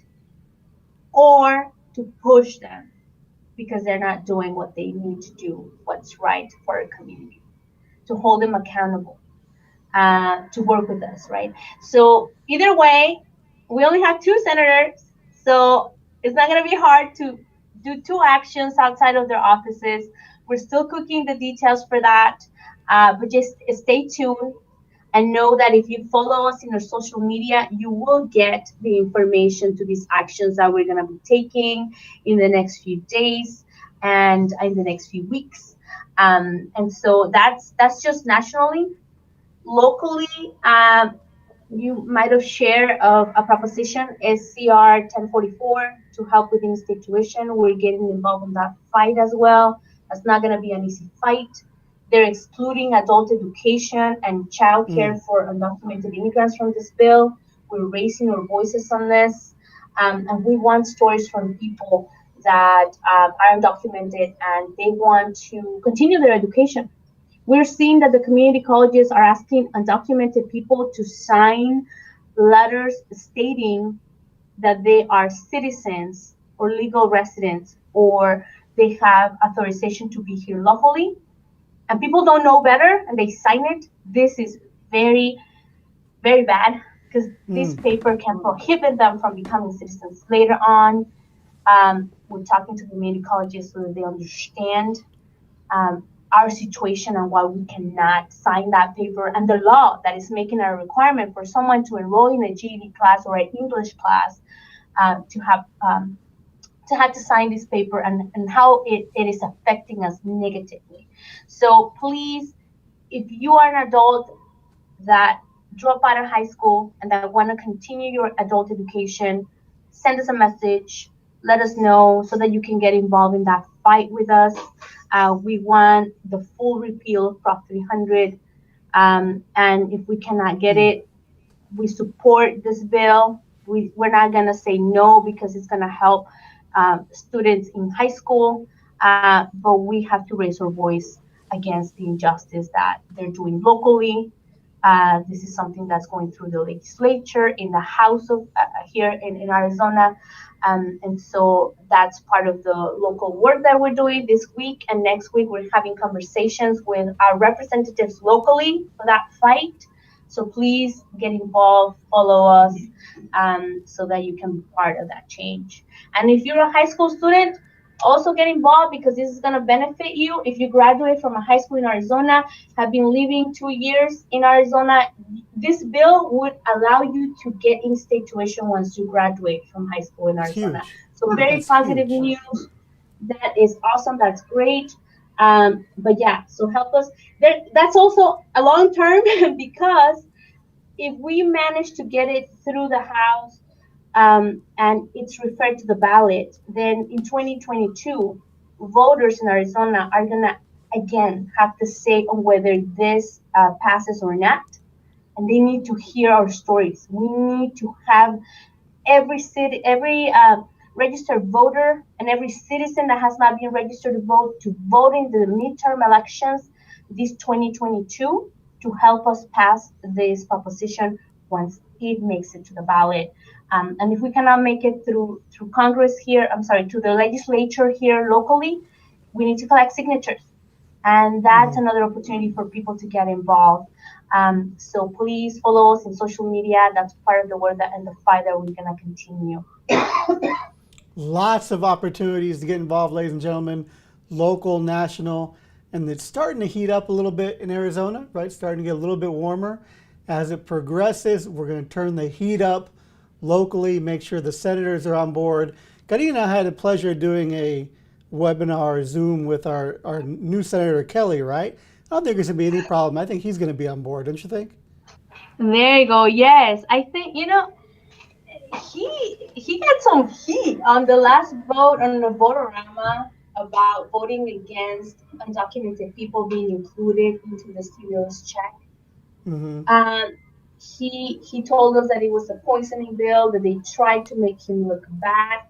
or to push them because they're not doing what they need to do, what's right for our community, to hold them accountable, to work with us, right? So either way, we only have two senators, so it's not going to be hard to do two actions outside of their offices. We're still cooking the details for that, but just stay tuned and know that if you follow us in our social media, you will get the information to these actions that we're going to be taking in the next few days and in the next few weeks. And so that's just nationally. Locally, you might have shared of a proposition, SCR 1044, to help with in-state tuition. We're getting involved in that fight as well. That's not going to be an easy fight. They're excluding adult education and child care for undocumented immigrants from this bill. We're raising our voices on this. And we want stories from people that are undocumented and they want to continue their education. We're seeing that the community colleges are asking undocumented people to sign letters stating that they are citizens or legal residents, or they have authorization to be here lawfully, and people don't know better and they sign it. This is very, very bad because this paper can prohibit them from becoming citizens later on. We're talking to community colleges so that they understand our situation and why we cannot sign that paper, and the law that is making a requirement for someone to enroll in a GED class or an English class to have to sign this paper, and how it is affecting us negatively. So please, if you are an adult that drop out of high school and that want to continue your adult education, send us a message, let us know so that you can get involved in that fight with us. We want the full repeal of Prop 300. And if we cannot get it, we support this bill. We're not going to say no because it's going to help students in high school, but we have to raise our voice against the injustice that they're doing locally. This is something that's going through the legislature in the House of here in Arizona. And so that's part of the local work that we're doing this week. And next week, we're having conversations with our representatives locally for that fight. So please get involved, follow us, so that you can be part of that change. And if you're a high school student, also get involved because this is going to benefit you. If you graduate from a high school in Arizona, have been living 2 years in Arizona, this bill would allow you to get in-state tuition once you graduate from high school in Arizona. Huge. So very That's positive huge. news. That is awesome. That's great. But yeah, so help us. That's also a long term because if we manage to get it through the House, and it's referred to the ballot, then in 2022, voters in Arizona are going to again have to say on whether this passes or not. And they need to hear our stories. We need to have every city, every registered voter, and every citizen that has not been registered to vote in the midterm elections this 2022 to help us pass this proposition once it makes it to the ballot. And if we cannot make it through Congress here, I'm sorry, to the legislature here locally, we need to collect signatures. And that's Mhm. another opportunity for people to get involved. So please follow us in social media. That's part of the work and the fight that we're going to continue. Lots of opportunities to get involved, ladies and gentlemen, local, national, and it's starting to heat up a little bit in Arizona, right? Starting to get a little bit warmer. As it progresses, we're going to turn the heat up locally, make sure the senators are on board. Karina and I had the pleasure of doing a webinar Zoom with our new Senator Kelly, right? I don't think there's going to be any problem. I think he's going to be on board, don't you think? There you go. Yes, I think he got some heat on the last vote on the votorama about voting against undocumented people being included into the stimulus check. Mm-hmm. Um, he told us that it was a poisoning bill, that they tried to make him look bad.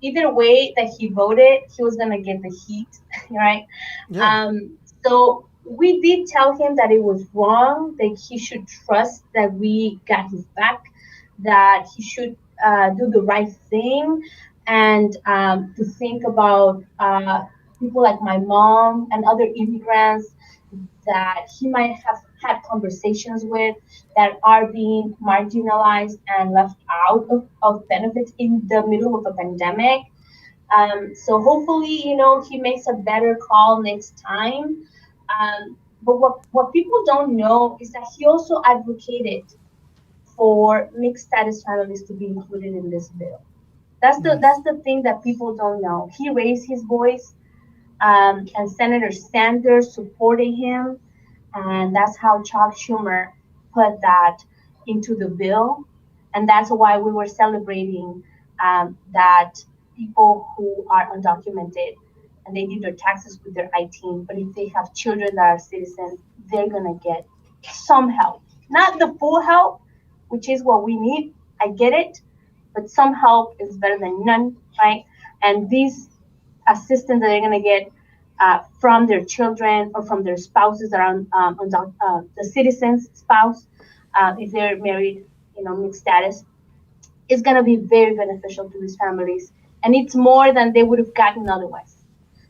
Either way that he voted, he was gonna get the heat, right? Yeah. So we did tell him that it was wrong, that he should trust that we got his back, that he should do the right thing, and to think about people like my mom and other immigrants that he might have had conversations with that are being marginalized and left out of benefits in the middle of a pandemic. So hopefully, he makes a better call next time. But what people don't know is that he also advocated for mixed status families to be included in this bill. That's the Nice. that's the thing that people don't know. He raised his voice, and Senator Sanders supported him, and that's how Chuck Schumer put that into the bill, and that's why we were celebrating that people who are undocumented and they do their taxes with their I-team, but if they have children that are citizens, they're gonna get some help, not the full help, which is what we need. I get it, but some help is better than none, right? And these assistance that they're going to get from their children or from their spouses that are on the citizen's spouse, if they're married, mixed status, is going to be very beneficial to these families. And it's more than they would have gotten otherwise.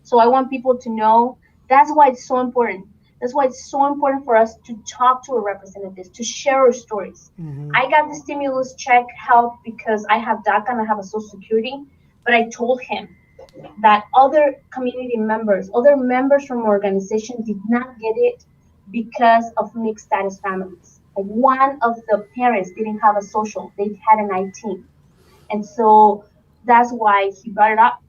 So I want people to know that's why it's so important. That's why it's so important for us to talk to our representatives, to share our stories. Mm-hmm. I got the stimulus check help because I have DACA and I have a social security, but I told him that other community members, other members from organization did not get it because of mixed status families. Like one of the parents didn't have a social, they had an IT. And so that's why he brought it up.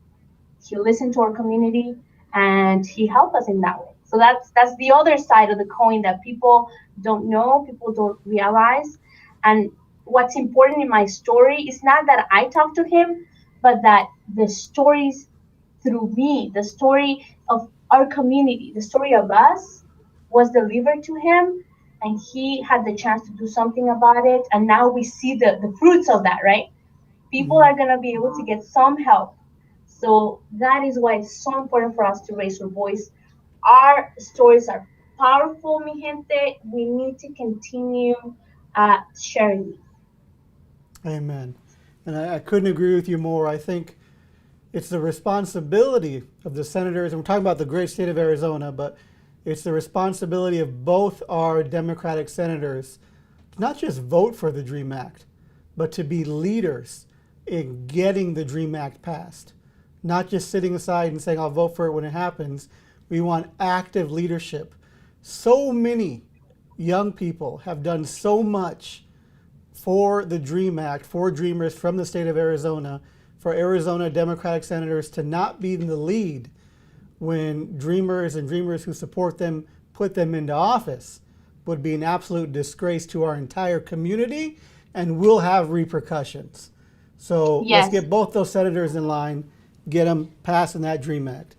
He listened to our community and he helped us in that way. So that's the other side of the coin that people don't know, people don't realize. And what's important in my story is not that I talked to him, but that the stories through me, the story of our community, the story of us was delivered to him and he had the chance to do something about it. And now we see the fruits of that, right? People Mm-hmm. are going to be able to get some help. So that is why it's so important for us to raise our voice. Our stories are powerful, mi gente. We need to continue sharing these. Amen. And I couldn't agree with you more. I think it's the responsibility of the senators, and we're talking about the great state of Arizona, but it's the responsibility of both our Democratic senators to not just vote for the DREAM Act, but to be leaders in getting the DREAM Act passed. Not just sitting aside and saying, I'll vote for it when it happens. We want active leadership. So many young people have done so much for the DREAM Act, for dreamers from the state of Arizona, for Arizona Democratic senators to not be in the lead when dreamers and dreamers who support them put them into office would be an absolute disgrace to our entire community and will have repercussions. So let's Yes, get both those senators in line, get them passing that DREAM Act.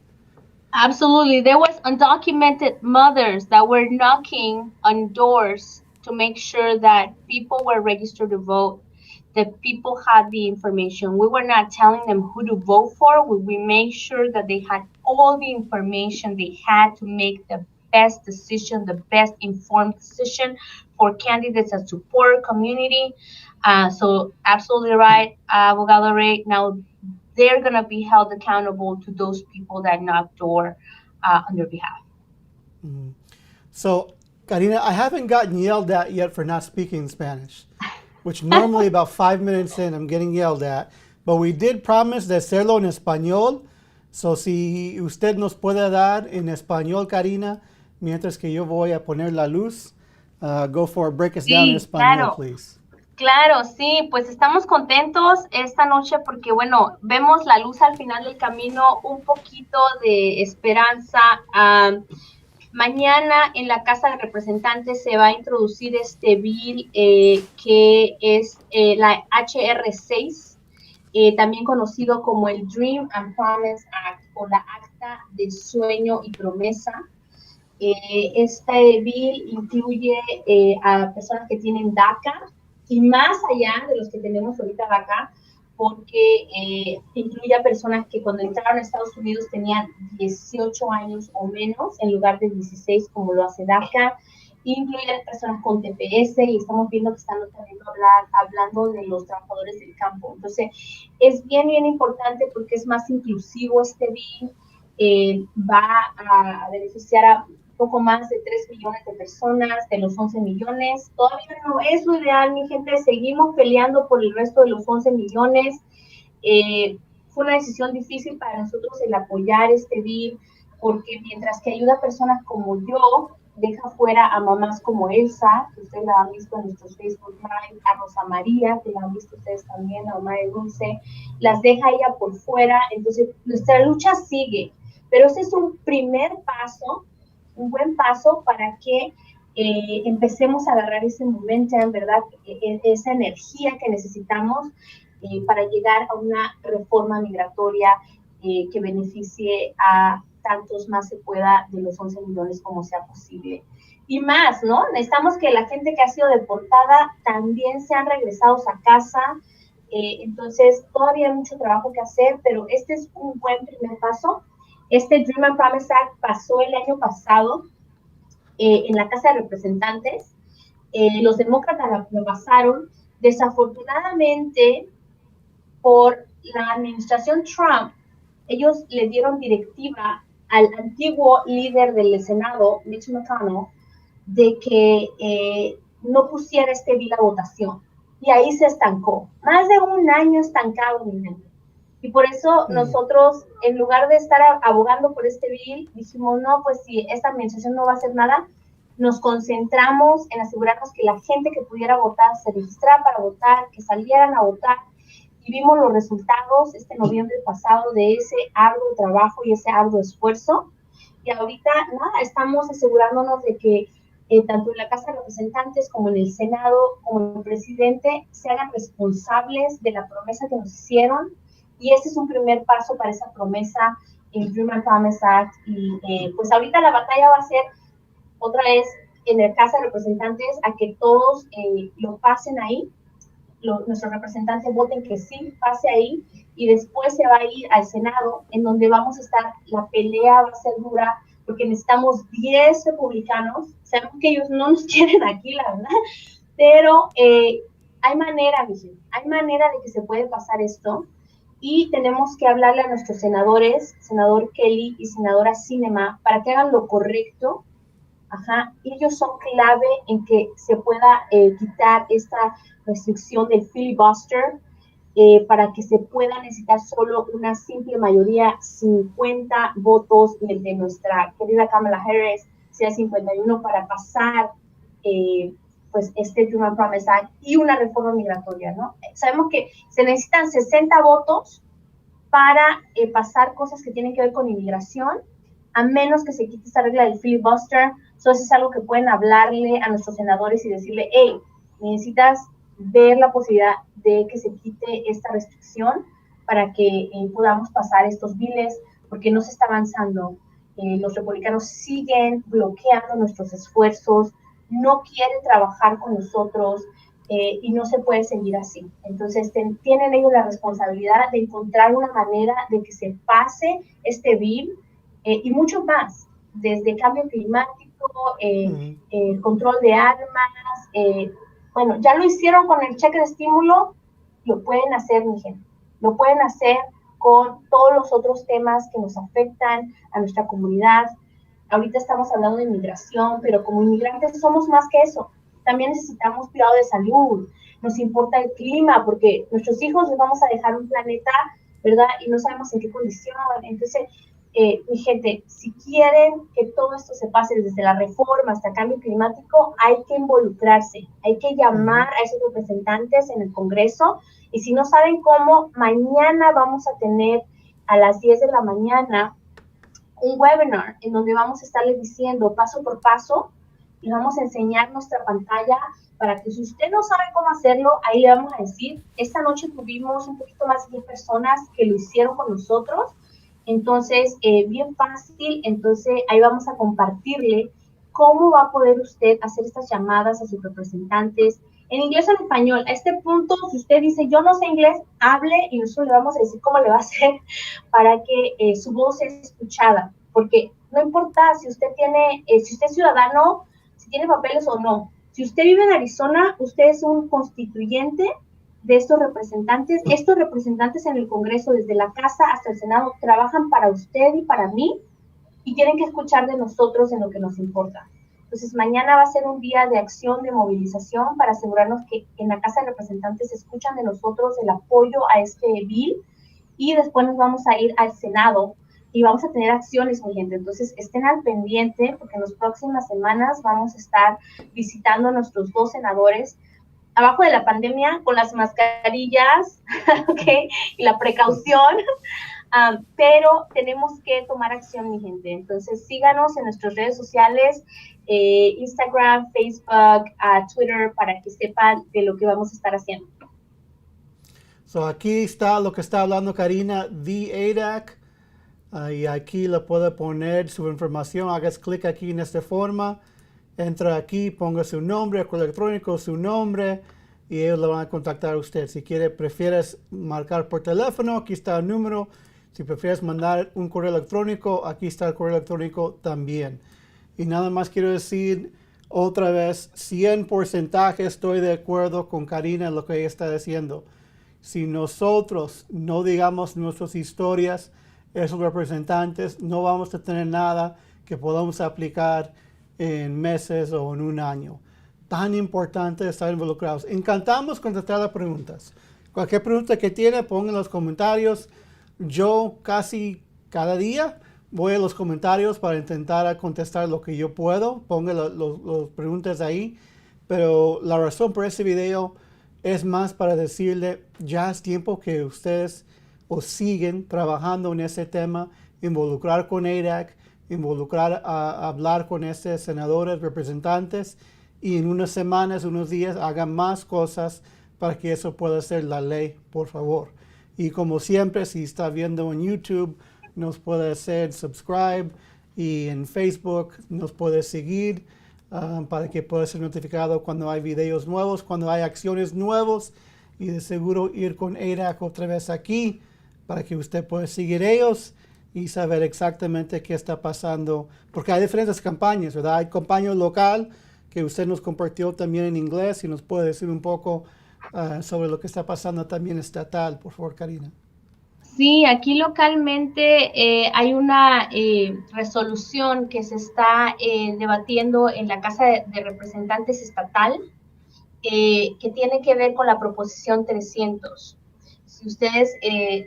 absolutely. There was undocumented mothers that were knocking on doors to make sure that people were registered to vote, that people had the information. We were not telling them who to vote for. We made sure that they had all the information they had to make the best decision, the best informed decision for candidates that support community. So absolutely right, Abogado Ray. Now they're gonna be held accountable to those people that knock door on their behalf. So, Karina, I haven't gotten yelled at yet for not speaking Spanish, which normally about 5 minutes in I'm getting yelled at. But we did promise de hacerlo en español. So, si usted nos puede dar en español, Karina, mientras que yo voy a poner la luz, go for it. Break us down in Sí, español, claro. please. Claro, sí, pues estamos contentos esta noche porque, bueno, vemos la luz al final del camino, un poquito de esperanza. Mañana en la Casa de Representantes se va a introducir este bill que es la HR 6, también conocido como el Dream and Promise Act o la Acta de Sueño y Promesa. Este bill incluye a personas que tienen DACA y más allá de los que tenemos ahorita DACA, porque incluye a personas que cuando entraron a Estados Unidos tenían 18 años o menos en lugar de 16 como lo hace DACA. Incluye a personas con TPS y estamos viendo que están también hablando de los trabajadores del campo. Entonces, es bien, bien importante porque es más inclusivo este bill. Va a beneficiar a poco más de 3 millones de personas de los 11 millones. Todavía no es lo ideal, mi gente. Seguimos peleando por el resto de los 11 millones. Fue una decisión difícil para nosotros el apoyar este bill, porque mientras que ayuda a personas como yo, deja fuera a mamás como Elsa, que ustedes la han visto en nuestros Facebook Live, a Rosa María, que la han visto ustedes también, a mamá de Dulce, las deja ella por fuera. Entonces, nuestra lucha sigue. Pero ese es un primer paso, un buen paso para que empecemos a agarrar ese momento, en verdad, esa energía que necesitamos para llegar a una reforma migratoria que beneficie a tantos más se pueda de los 11 millones como sea posible. Y más, ¿no? Necesitamos que la gente que ha sido deportada también sean regresados a casa. Entonces, todavía hay mucho trabajo que hacer, pero este es un buen primer paso. Este Dream and Promise Act pasó el año pasado en la Casa de Representantes. Los demócratas lo pasaron. Desafortunadamente, por la administración Trump, ellos le dieron directiva al antiguo líder del Senado, Mitch McConnell, de que no pusiera este bill a votación. Y ahí se estancó. Más de un año estancado, mi gente. Y por eso nosotros, en lugar de estar abogando por este bill, dijimos, no, pues si esta administración no va a hacer nada, nos concentramos en asegurarnos que la gente que pudiera votar se registrara para votar, que salieran a votar. Y vimos los resultados este noviembre pasado de ese arduo trabajo y ese arduo esfuerzo. Y ahorita, nada, estamos asegurándonos de que tanto en la Casa de Representantes como en el Senado, como el presidente, se hagan responsables de la promesa que nos hicieron. Y ese es un primer paso para esa promesa, el Dream and Promise Act. Y pues ahorita la batalla va a ser otra vez en la Casa de Representantes a que todos lo pasen ahí. Nuestros representantes voten que sí, pase ahí, y después se va a ir al Senado, en donde vamos a estar, la pelea va a ser dura, porque necesitamos 10 republicanos. Sabemos que ellos no nos quieren aquí, la verdad, pero hay manera, dije, hay manera de que se puede pasar esto, y tenemos que hablarle a nuestros senadores, senador Kelly y senadora Cinema, para que hagan lo correcto. Ajá, ellos son clave en que se pueda quitar esta restricción del filibuster para que se pueda necesitar solo una simple mayoría, 50 votos, y el de nuestra querida Kamala Harris sea 51 para pasar pues este Human Promise Act y una reforma migratoria, ¿no? Sabemos que se necesitan 60 votos para pasar cosas que tienen que ver con inmigración, a menos que se quite esta regla del filibuster. Entonces es algo que pueden hablarle a nuestros senadores y decirle, hey, necesitas ver la posibilidad de que se quite esta restricción para que podamos pasar estos biles, porque no se está avanzando. Los republicanos siguen bloqueando nuestros esfuerzos, no quieren trabajar con nosotros, y no se puede seguir así. Entonces, tienen ellos la responsabilidad de encontrar una manera de que se pase este bill y mucho más, desde cambio climático, control de armas. Bueno, ya lo hicieron con el cheque de estímulo, lo pueden hacer, mi gente. Lo pueden hacer con todos los otros temas que nos afectan a nuestra comunidad. ahorita estamos hablando de inmigración, pero como inmigrantes somos más que eso. También necesitamos cuidado de salud, nos importa el clima, porque nuestros hijos les vamos a dejar un planeta, ¿verdad? Y no sabemos en qué condición. Entonces, mi gente, si quieren que todo esto se pase desde la reforma hasta el cambio climático, hay que involucrarse, hay que llamar a esos representantes en el Congreso, y si no saben cómo, mañana vamos a tener a las 10 de la mañana un webinar en donde vamos a estarles diciendo paso por paso y vamos a enseñar nuestra pantalla para que si usted no sabe cómo hacerlo, ahí le vamos a decir. Esta noche tuvimos un poquito más de 10 personas que lo hicieron con nosotros, entonces, bien fácil, entonces ahí vamos a compartirle cómo va a poder usted hacer estas llamadas a sus representantes, en inglés o en español. A este punto, si usted dice, yo no sé inglés, hable y nosotros le vamos a decir cómo le va a hacer para que su voz sea escuchada, porque no importa si usted tiene, si usted es ciudadano, si tiene papeles o no. Si usted vive en Arizona, usted es un constituyente de estos representantes. Estos representantes en el Congreso, desde la Casa hasta el Senado, trabajan para usted y para mí y tienen que escuchar de nosotros en lo que nos importa. Entonces, mañana va a ser un día de acción, de movilización, para asegurarnos que en la Casa de Representantes escuchan de nosotros el apoyo a este bill, y después nos vamos a ir al Senado y vamos a tener acciones, mi gente. Entonces, estén al pendiente, porque en las próximas semanas vamos a estar visitando a nuestros 2 senadores, abajo de la pandemia, con las mascarillas, ¿okay? Y la precaución, pero tenemos que tomar acción, mi gente. Entonces, síganos en nuestras redes sociales, Instagram, Facebook, Twitter, para que sepan de lo que vamos a estar haciendo. So aquí está lo que está hablando Karina, the ADAC, y aquí le puede poner su información. Hagas clic aquí en esta forma, entra aquí, ponga su nombre, correo electrónico, su nombre, y ellos le van a contactar a usted. Si quiere, prefieres marcar por teléfono, aquí está el número. Si prefieres mandar un correo electrónico, aquí está el correo electrónico también. Y nada más quiero decir otra vez, 100% estoy de acuerdo con Karina en lo que ella está diciendo. Si nosotros no digamos nuestras historias, esos representantes, no vamos a tener nada que podamos aplicar en meses o en un año. Tan importante estar involucrados. Encantamos contestar las preguntas. Cualquier pregunta que tiene, ponga en los comentarios. Yo casi cada día voy a los comentarios para intentar contestar lo que yo puedo. Ponga las preguntas ahí. Pero la razón por este video es más para decirle, ya es tiempo que ustedes o siguen trabajando en ese tema, involucrar con ADAC, involucrar a hablar con estos senadores, representantes, y en unas semanas, unos días, hagan más cosas para que eso pueda ser la ley, por favor. Y como siempre, si está viendo en YouTube, nos puede hacer subscribe, y en Facebook nos puede seguir para que pueda ser notificado cuando hay videos nuevos, cuando hay acciones nuevas, y de seguro ir con ADAC otra vez aquí para que usted pueda seguir ellos y saber exactamente qué está pasando, porque hay diferentes campañas, ¿verdad? Hay campaña local que usted nos compartió también en inglés, y nos puede decir un poco sobre lo que está pasando también estatal, por favor, Karina. Sí, aquí localmente hay una resolución que se está debatiendo en la Casa de Representantes Estatal, que tiene que ver con la proposición 300. Si ustedes,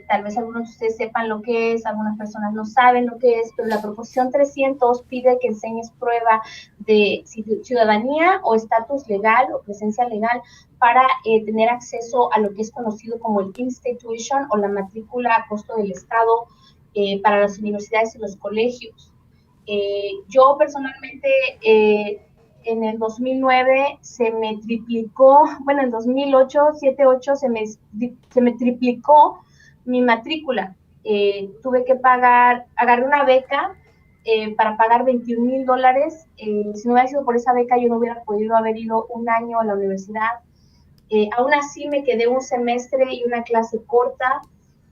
tal vez algunos de ustedes sepan lo que es, algunas personas no saben lo que es, pero la proposición 300 pide que enseñes prueba de ciudadanía o estatus legal o presencia legal para tener acceso a lo que es conocido como el in-state tuition, o la matrícula a costo del Estado para las universidades y los colegios. Yo personalmente, en el 2009 se me triplicó, bueno, en 2008, 7, 8, se me triplicó mi matrícula. Tuve que pagar, agarré una beca para pagar $21,000. Si no hubiera sido por esa beca, yo no hubiera podido haber ido un año a la universidad. Aún así me quedé un semestre y una clase corta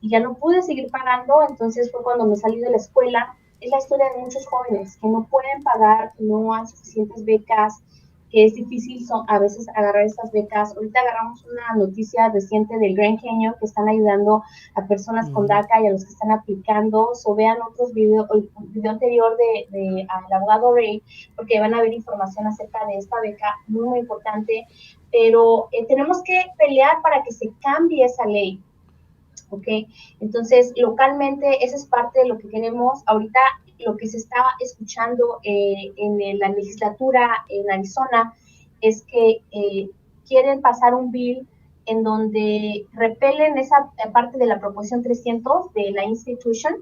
y ya no pude seguir pagando. Entonces fue cuando me salí de la escuela. Es la historia de muchos jóvenes que no pueden pagar, no hay suficientes becas, que es difícil a veces agarrar estas becas. Ahorita agarramos una noticia reciente del Grand Canyon que están ayudando a personas con DACA y a los que están aplicando. Vean otros videos, el video anterior de al abogado Ray, porque van a ver información acerca de esta beca muy, muy importante. Pero tenemos que pelear para que se cambie esa ley. ¿Ok? Entonces, localmente, esa es parte de lo que queremos. Ahorita, lo que se está escuchando en la legislatura en Arizona es que quieren pasar un bill en donde repelen esa parte de la proposición 300 de la institution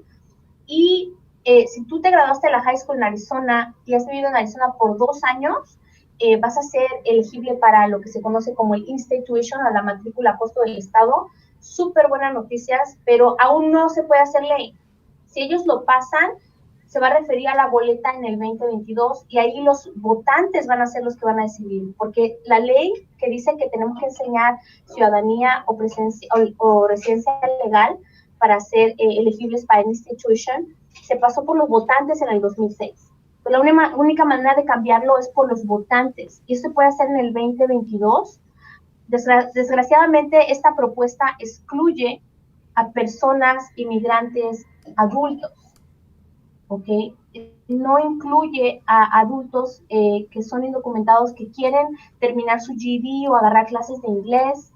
y si tú te graduaste de la high school en Arizona y has vivido en Arizona por 2 años, vas a ser elegible para lo que se conoce como el in-state tuition, a la matrícula a costo del estado. Súper buenas noticias, pero aún no se puede hacer ley. Si ellos lo pasan, se va a referir a la boleta en el 2022 y ahí los votantes van a ser los que van a decidir, porque la ley que dice que tenemos que enseñar ciudadanía o residencia legal para ser elegibles para el institution, se pasó por los votantes en el 2006. Pero la única manera de cambiarlo es por los votantes y esto puede hacer en el 2022. Desgraciadamente, esta propuesta excluye a personas inmigrantes adultos, ¿ok? No incluye a adultos que son indocumentados que quieren terminar su GED o agarrar clases de inglés.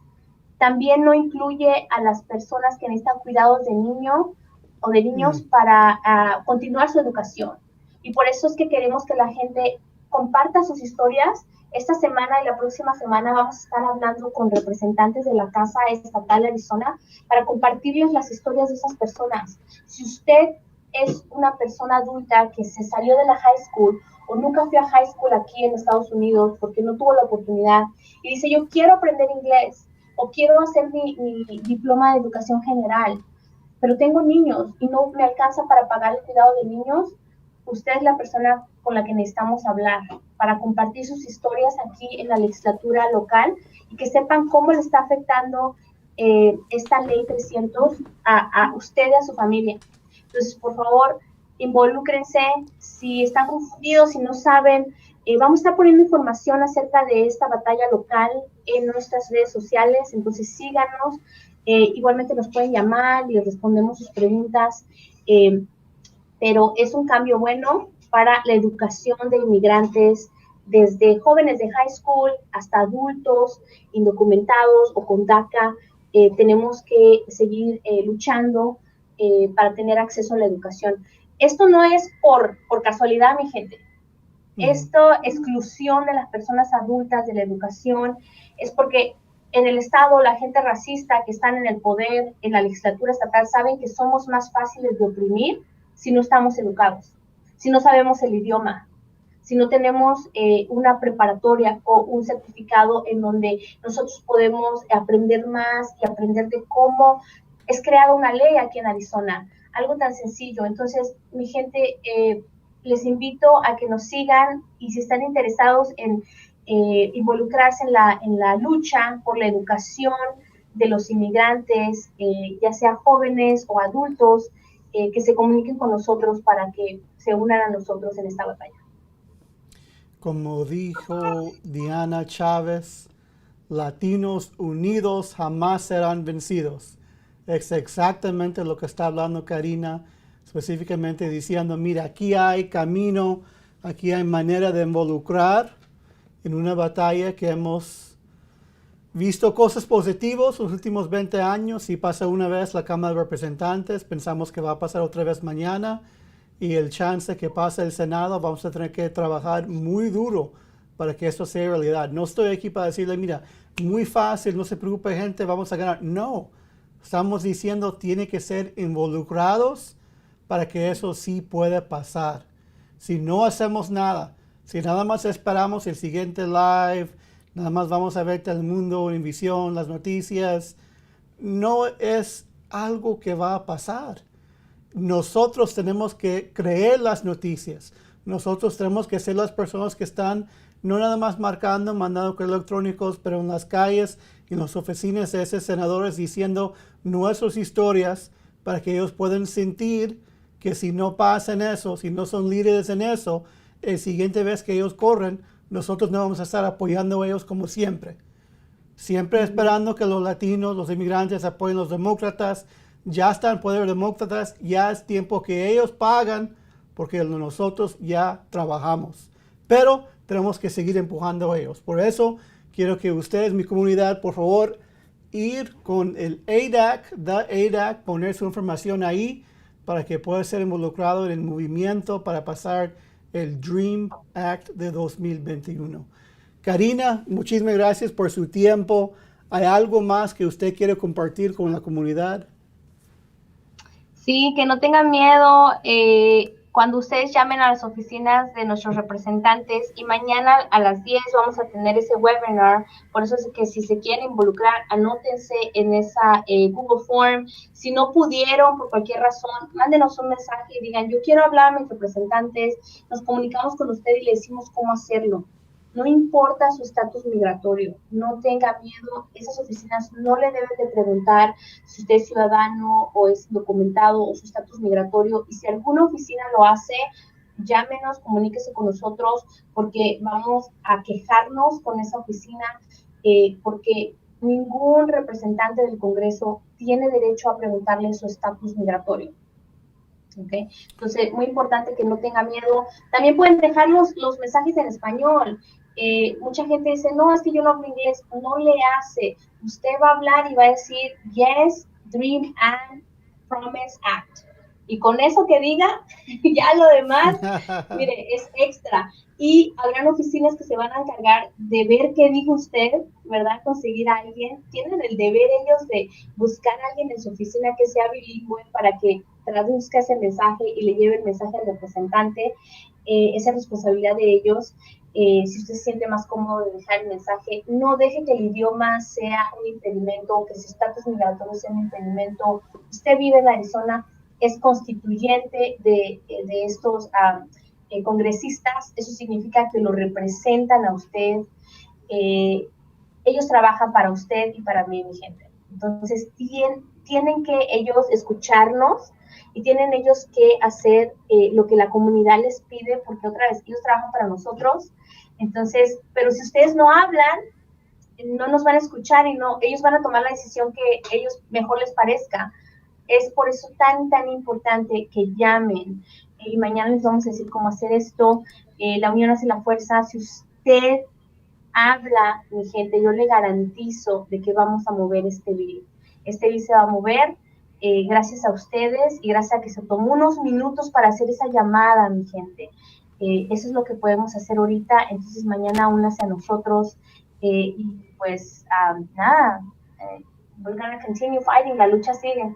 También no incluye a las personas que necesitan cuidados de niño o de niños para continuar su educación. Y por eso es que queremos que la gente comparta sus historias. Esta semana y la próxima semana vamos a estar hablando con representantes de la Casa Estatal de Arizona para compartirles las historias de esas personas. Si usted es una persona adulta que se salió de la high school o nunca fue a high school aquí en Estados Unidos porque no tuvo la oportunidad y dice, yo quiero aprender inglés o quiero hacer mi diploma de educación general, pero tengo niños y no me alcanza para pagar el cuidado de niños, usted es la persona con la que necesitamos hablar para compartir sus historias aquí en la legislatura local y que sepan cómo le está afectando esta ley 300 a usted y a su familia. Entonces, por favor, involúcrense. Si están confundidos, si no saben, vamos a estar poniendo información acerca de esta batalla local en nuestras redes sociales, entonces síganos. Igualmente nos pueden llamar y les respondemos sus preguntas. Pero es un cambio bueno para la educación de inmigrantes, desde jóvenes de high school hasta adultos, indocumentados o con DACA. Tenemos que seguir luchando para tener acceso a la educación. Esto no es por casualidad, mi gente. Esto, exclusión de las personas adultas de la educación, es porque en el Estado la gente racista que están en el poder, en la legislatura estatal, saben que somos más fáciles de oprimir si no estamos educados, si no sabemos el idioma, si no tenemos una preparatoria o un certificado en donde nosotros podemos aprender más y aprender de cómo es creada una ley aquí en Arizona, algo tan sencillo. Entonces, mi gente, les invito a que nos sigan y si están interesados en involucrarse en la lucha por la educación de los inmigrantes, ya sea jóvenes o adultos, que se comuniquen con nosotros para que se unan a nosotros en esta batalla. Como dijo Diana Chávez, latinos unidos jamás serán vencidos. Es exactamente lo que está hablando Karina, específicamente diciendo, mira, aquí hay camino, aquí hay manera de involucrar en una batalla que hemos visto cosas positivas los últimos 20 años. Si pasa una vez la Cámara de Representantes, pensamos que va a pasar otra vez mañana. Y el chance que pase el Senado, vamos a tener que trabajar muy duro para que eso sea realidad. No estoy aquí para decirle, mira, muy fácil, no se preocupe gente, vamos a ganar. No, estamos diciendo tiene que ser involucrados para que eso sí pueda pasar. Si no hacemos nada, si nada más esperamos el siguiente live, nada más vamos a ver Telemundo, Univisión, las noticias, no es algo que va a pasar. Nosotros tenemos que creer las noticias. Nosotros tenemos que ser las personas que están no nada más marcando, mandando correos electrónicos, pero en las calles y en las oficinas de esos senadores diciendo nuestras historias para que ellos puedan sentir que si no pasan eso, si no son líderes en eso, el siguiente vez que ellos corren, nosotros no vamos a estar apoyando a ellos como siempre. Siempre esperando que los latinos, los inmigrantes apoyen a los demócratas. Ya están en poder demócratas, ya es tiempo que ellos pagan porque nosotros ya trabajamos. Pero tenemos que seguir empujando a ellos. Por eso quiero que ustedes, mi comunidad, por favor, ir con el ADAC, poner su información ahí para que pueda ser involucrado en el movimiento para pasar el Dream Act de 2021. Karina, muchísimas gracias por su tiempo. ¿Hay algo más que usted quiere compartir con la comunidad? Sí, que no tengan miedo cuando ustedes llamen a las oficinas de nuestros representantes, y mañana a las 10 vamos a tener ese webinar. Por eso es que si se quieren involucrar, anótense en esa Google Form. Si no pudieron por cualquier razón, mándenos un mensaje y digan, yo quiero hablar a mis representantes, nos comunicamos con usted y le decimos cómo hacerlo. No importa su estatus migratorio, no tenga miedo. Esas oficinas no le deben de preguntar si usted es ciudadano o es documentado o su estatus migratorio. Y si alguna oficina lo hace, llámenos, comuníquese con nosotros, porque vamos a quejarnos con esa oficina, porque ningún representante del Congreso tiene derecho a preguntarle su estatus migratorio. ¿Okay? Entonces, muy importante que no tenga miedo. También pueden dejar los mensajes en español. Mucha gente dice, no, es que yo no hablo inglés. No le hace. Usted va a hablar y va a decir, yes, Dream and Promise Act. Y con eso que diga, ya lo demás, mire, es extra. Y habrán oficinas que se van a encargar de ver qué dijo usted, ¿verdad? Conseguir a alguien. Tienen el deber ellos de buscar a alguien en su oficina que sea bilingüe para que traduzca ese mensaje y le lleve el mensaje al representante. Esa es responsabilidad de ellos. Si usted se siente más cómodo de dejar el mensaje, no deje que el idioma sea un impedimento, que su estatus migratorio sea un impedimento. Usted vive en Arizona, es constituyente de estos congresistas, eso significa que lo representan a usted. Ellos trabajan para usted y para mí, mi gente. Entonces, tienen que ellos escucharnos y tienen ellos que hacer lo que la comunidad les pide, porque otra vez, ellos trabajan para nosotros. Entonces, pero si ustedes no hablan, no nos van a escuchar y no, ellos van a tomar la decisión que ellos mejor les parezca. Es por eso tan importante que llamen. Y mañana les vamos a decir cómo hacer esto. La unión hace la fuerza. Si usted habla, mi gente, yo le garantizo de que vamos a mover este bill. Este bill se va a mover gracias a ustedes y gracias a que se tomó unos minutos para hacer esa llamada, mi gente. Eso es lo que podemos hacer ahorita. Entonces mañana únase a nosotros y pues nada, we're gonna continue fighting. La lucha sigue.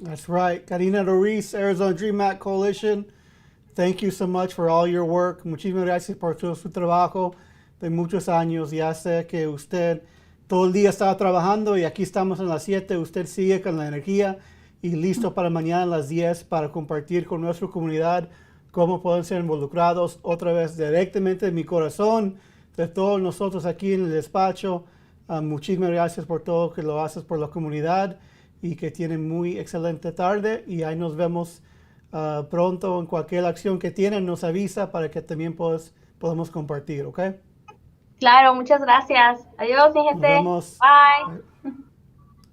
That's right. Karina Ruiz, Arizona Dream Act Coalition. Thank you so much for all your work. Muchísimas gracias por todo su trabajo de muchos años. Ya sé que usted todo el día estaba trabajando y aquí estamos a las 7. Usted sigue con la energía y listo para mañana a las 10 para compartir con nuestra comunidad cómo pueden ser involucrados otra vez directamente en mi corazón, de todos nosotros aquí en el despacho. Muchísimas gracias por todo que lo haces por la comunidad y que tienen muy excelente tarde y ahí nos vemos pronto. En cualquier acción que tienen nos avisa para que también podamos compartir, ¿ok? Claro, muchas gracias. Adiós, mi gente. Nos vemos. Bye.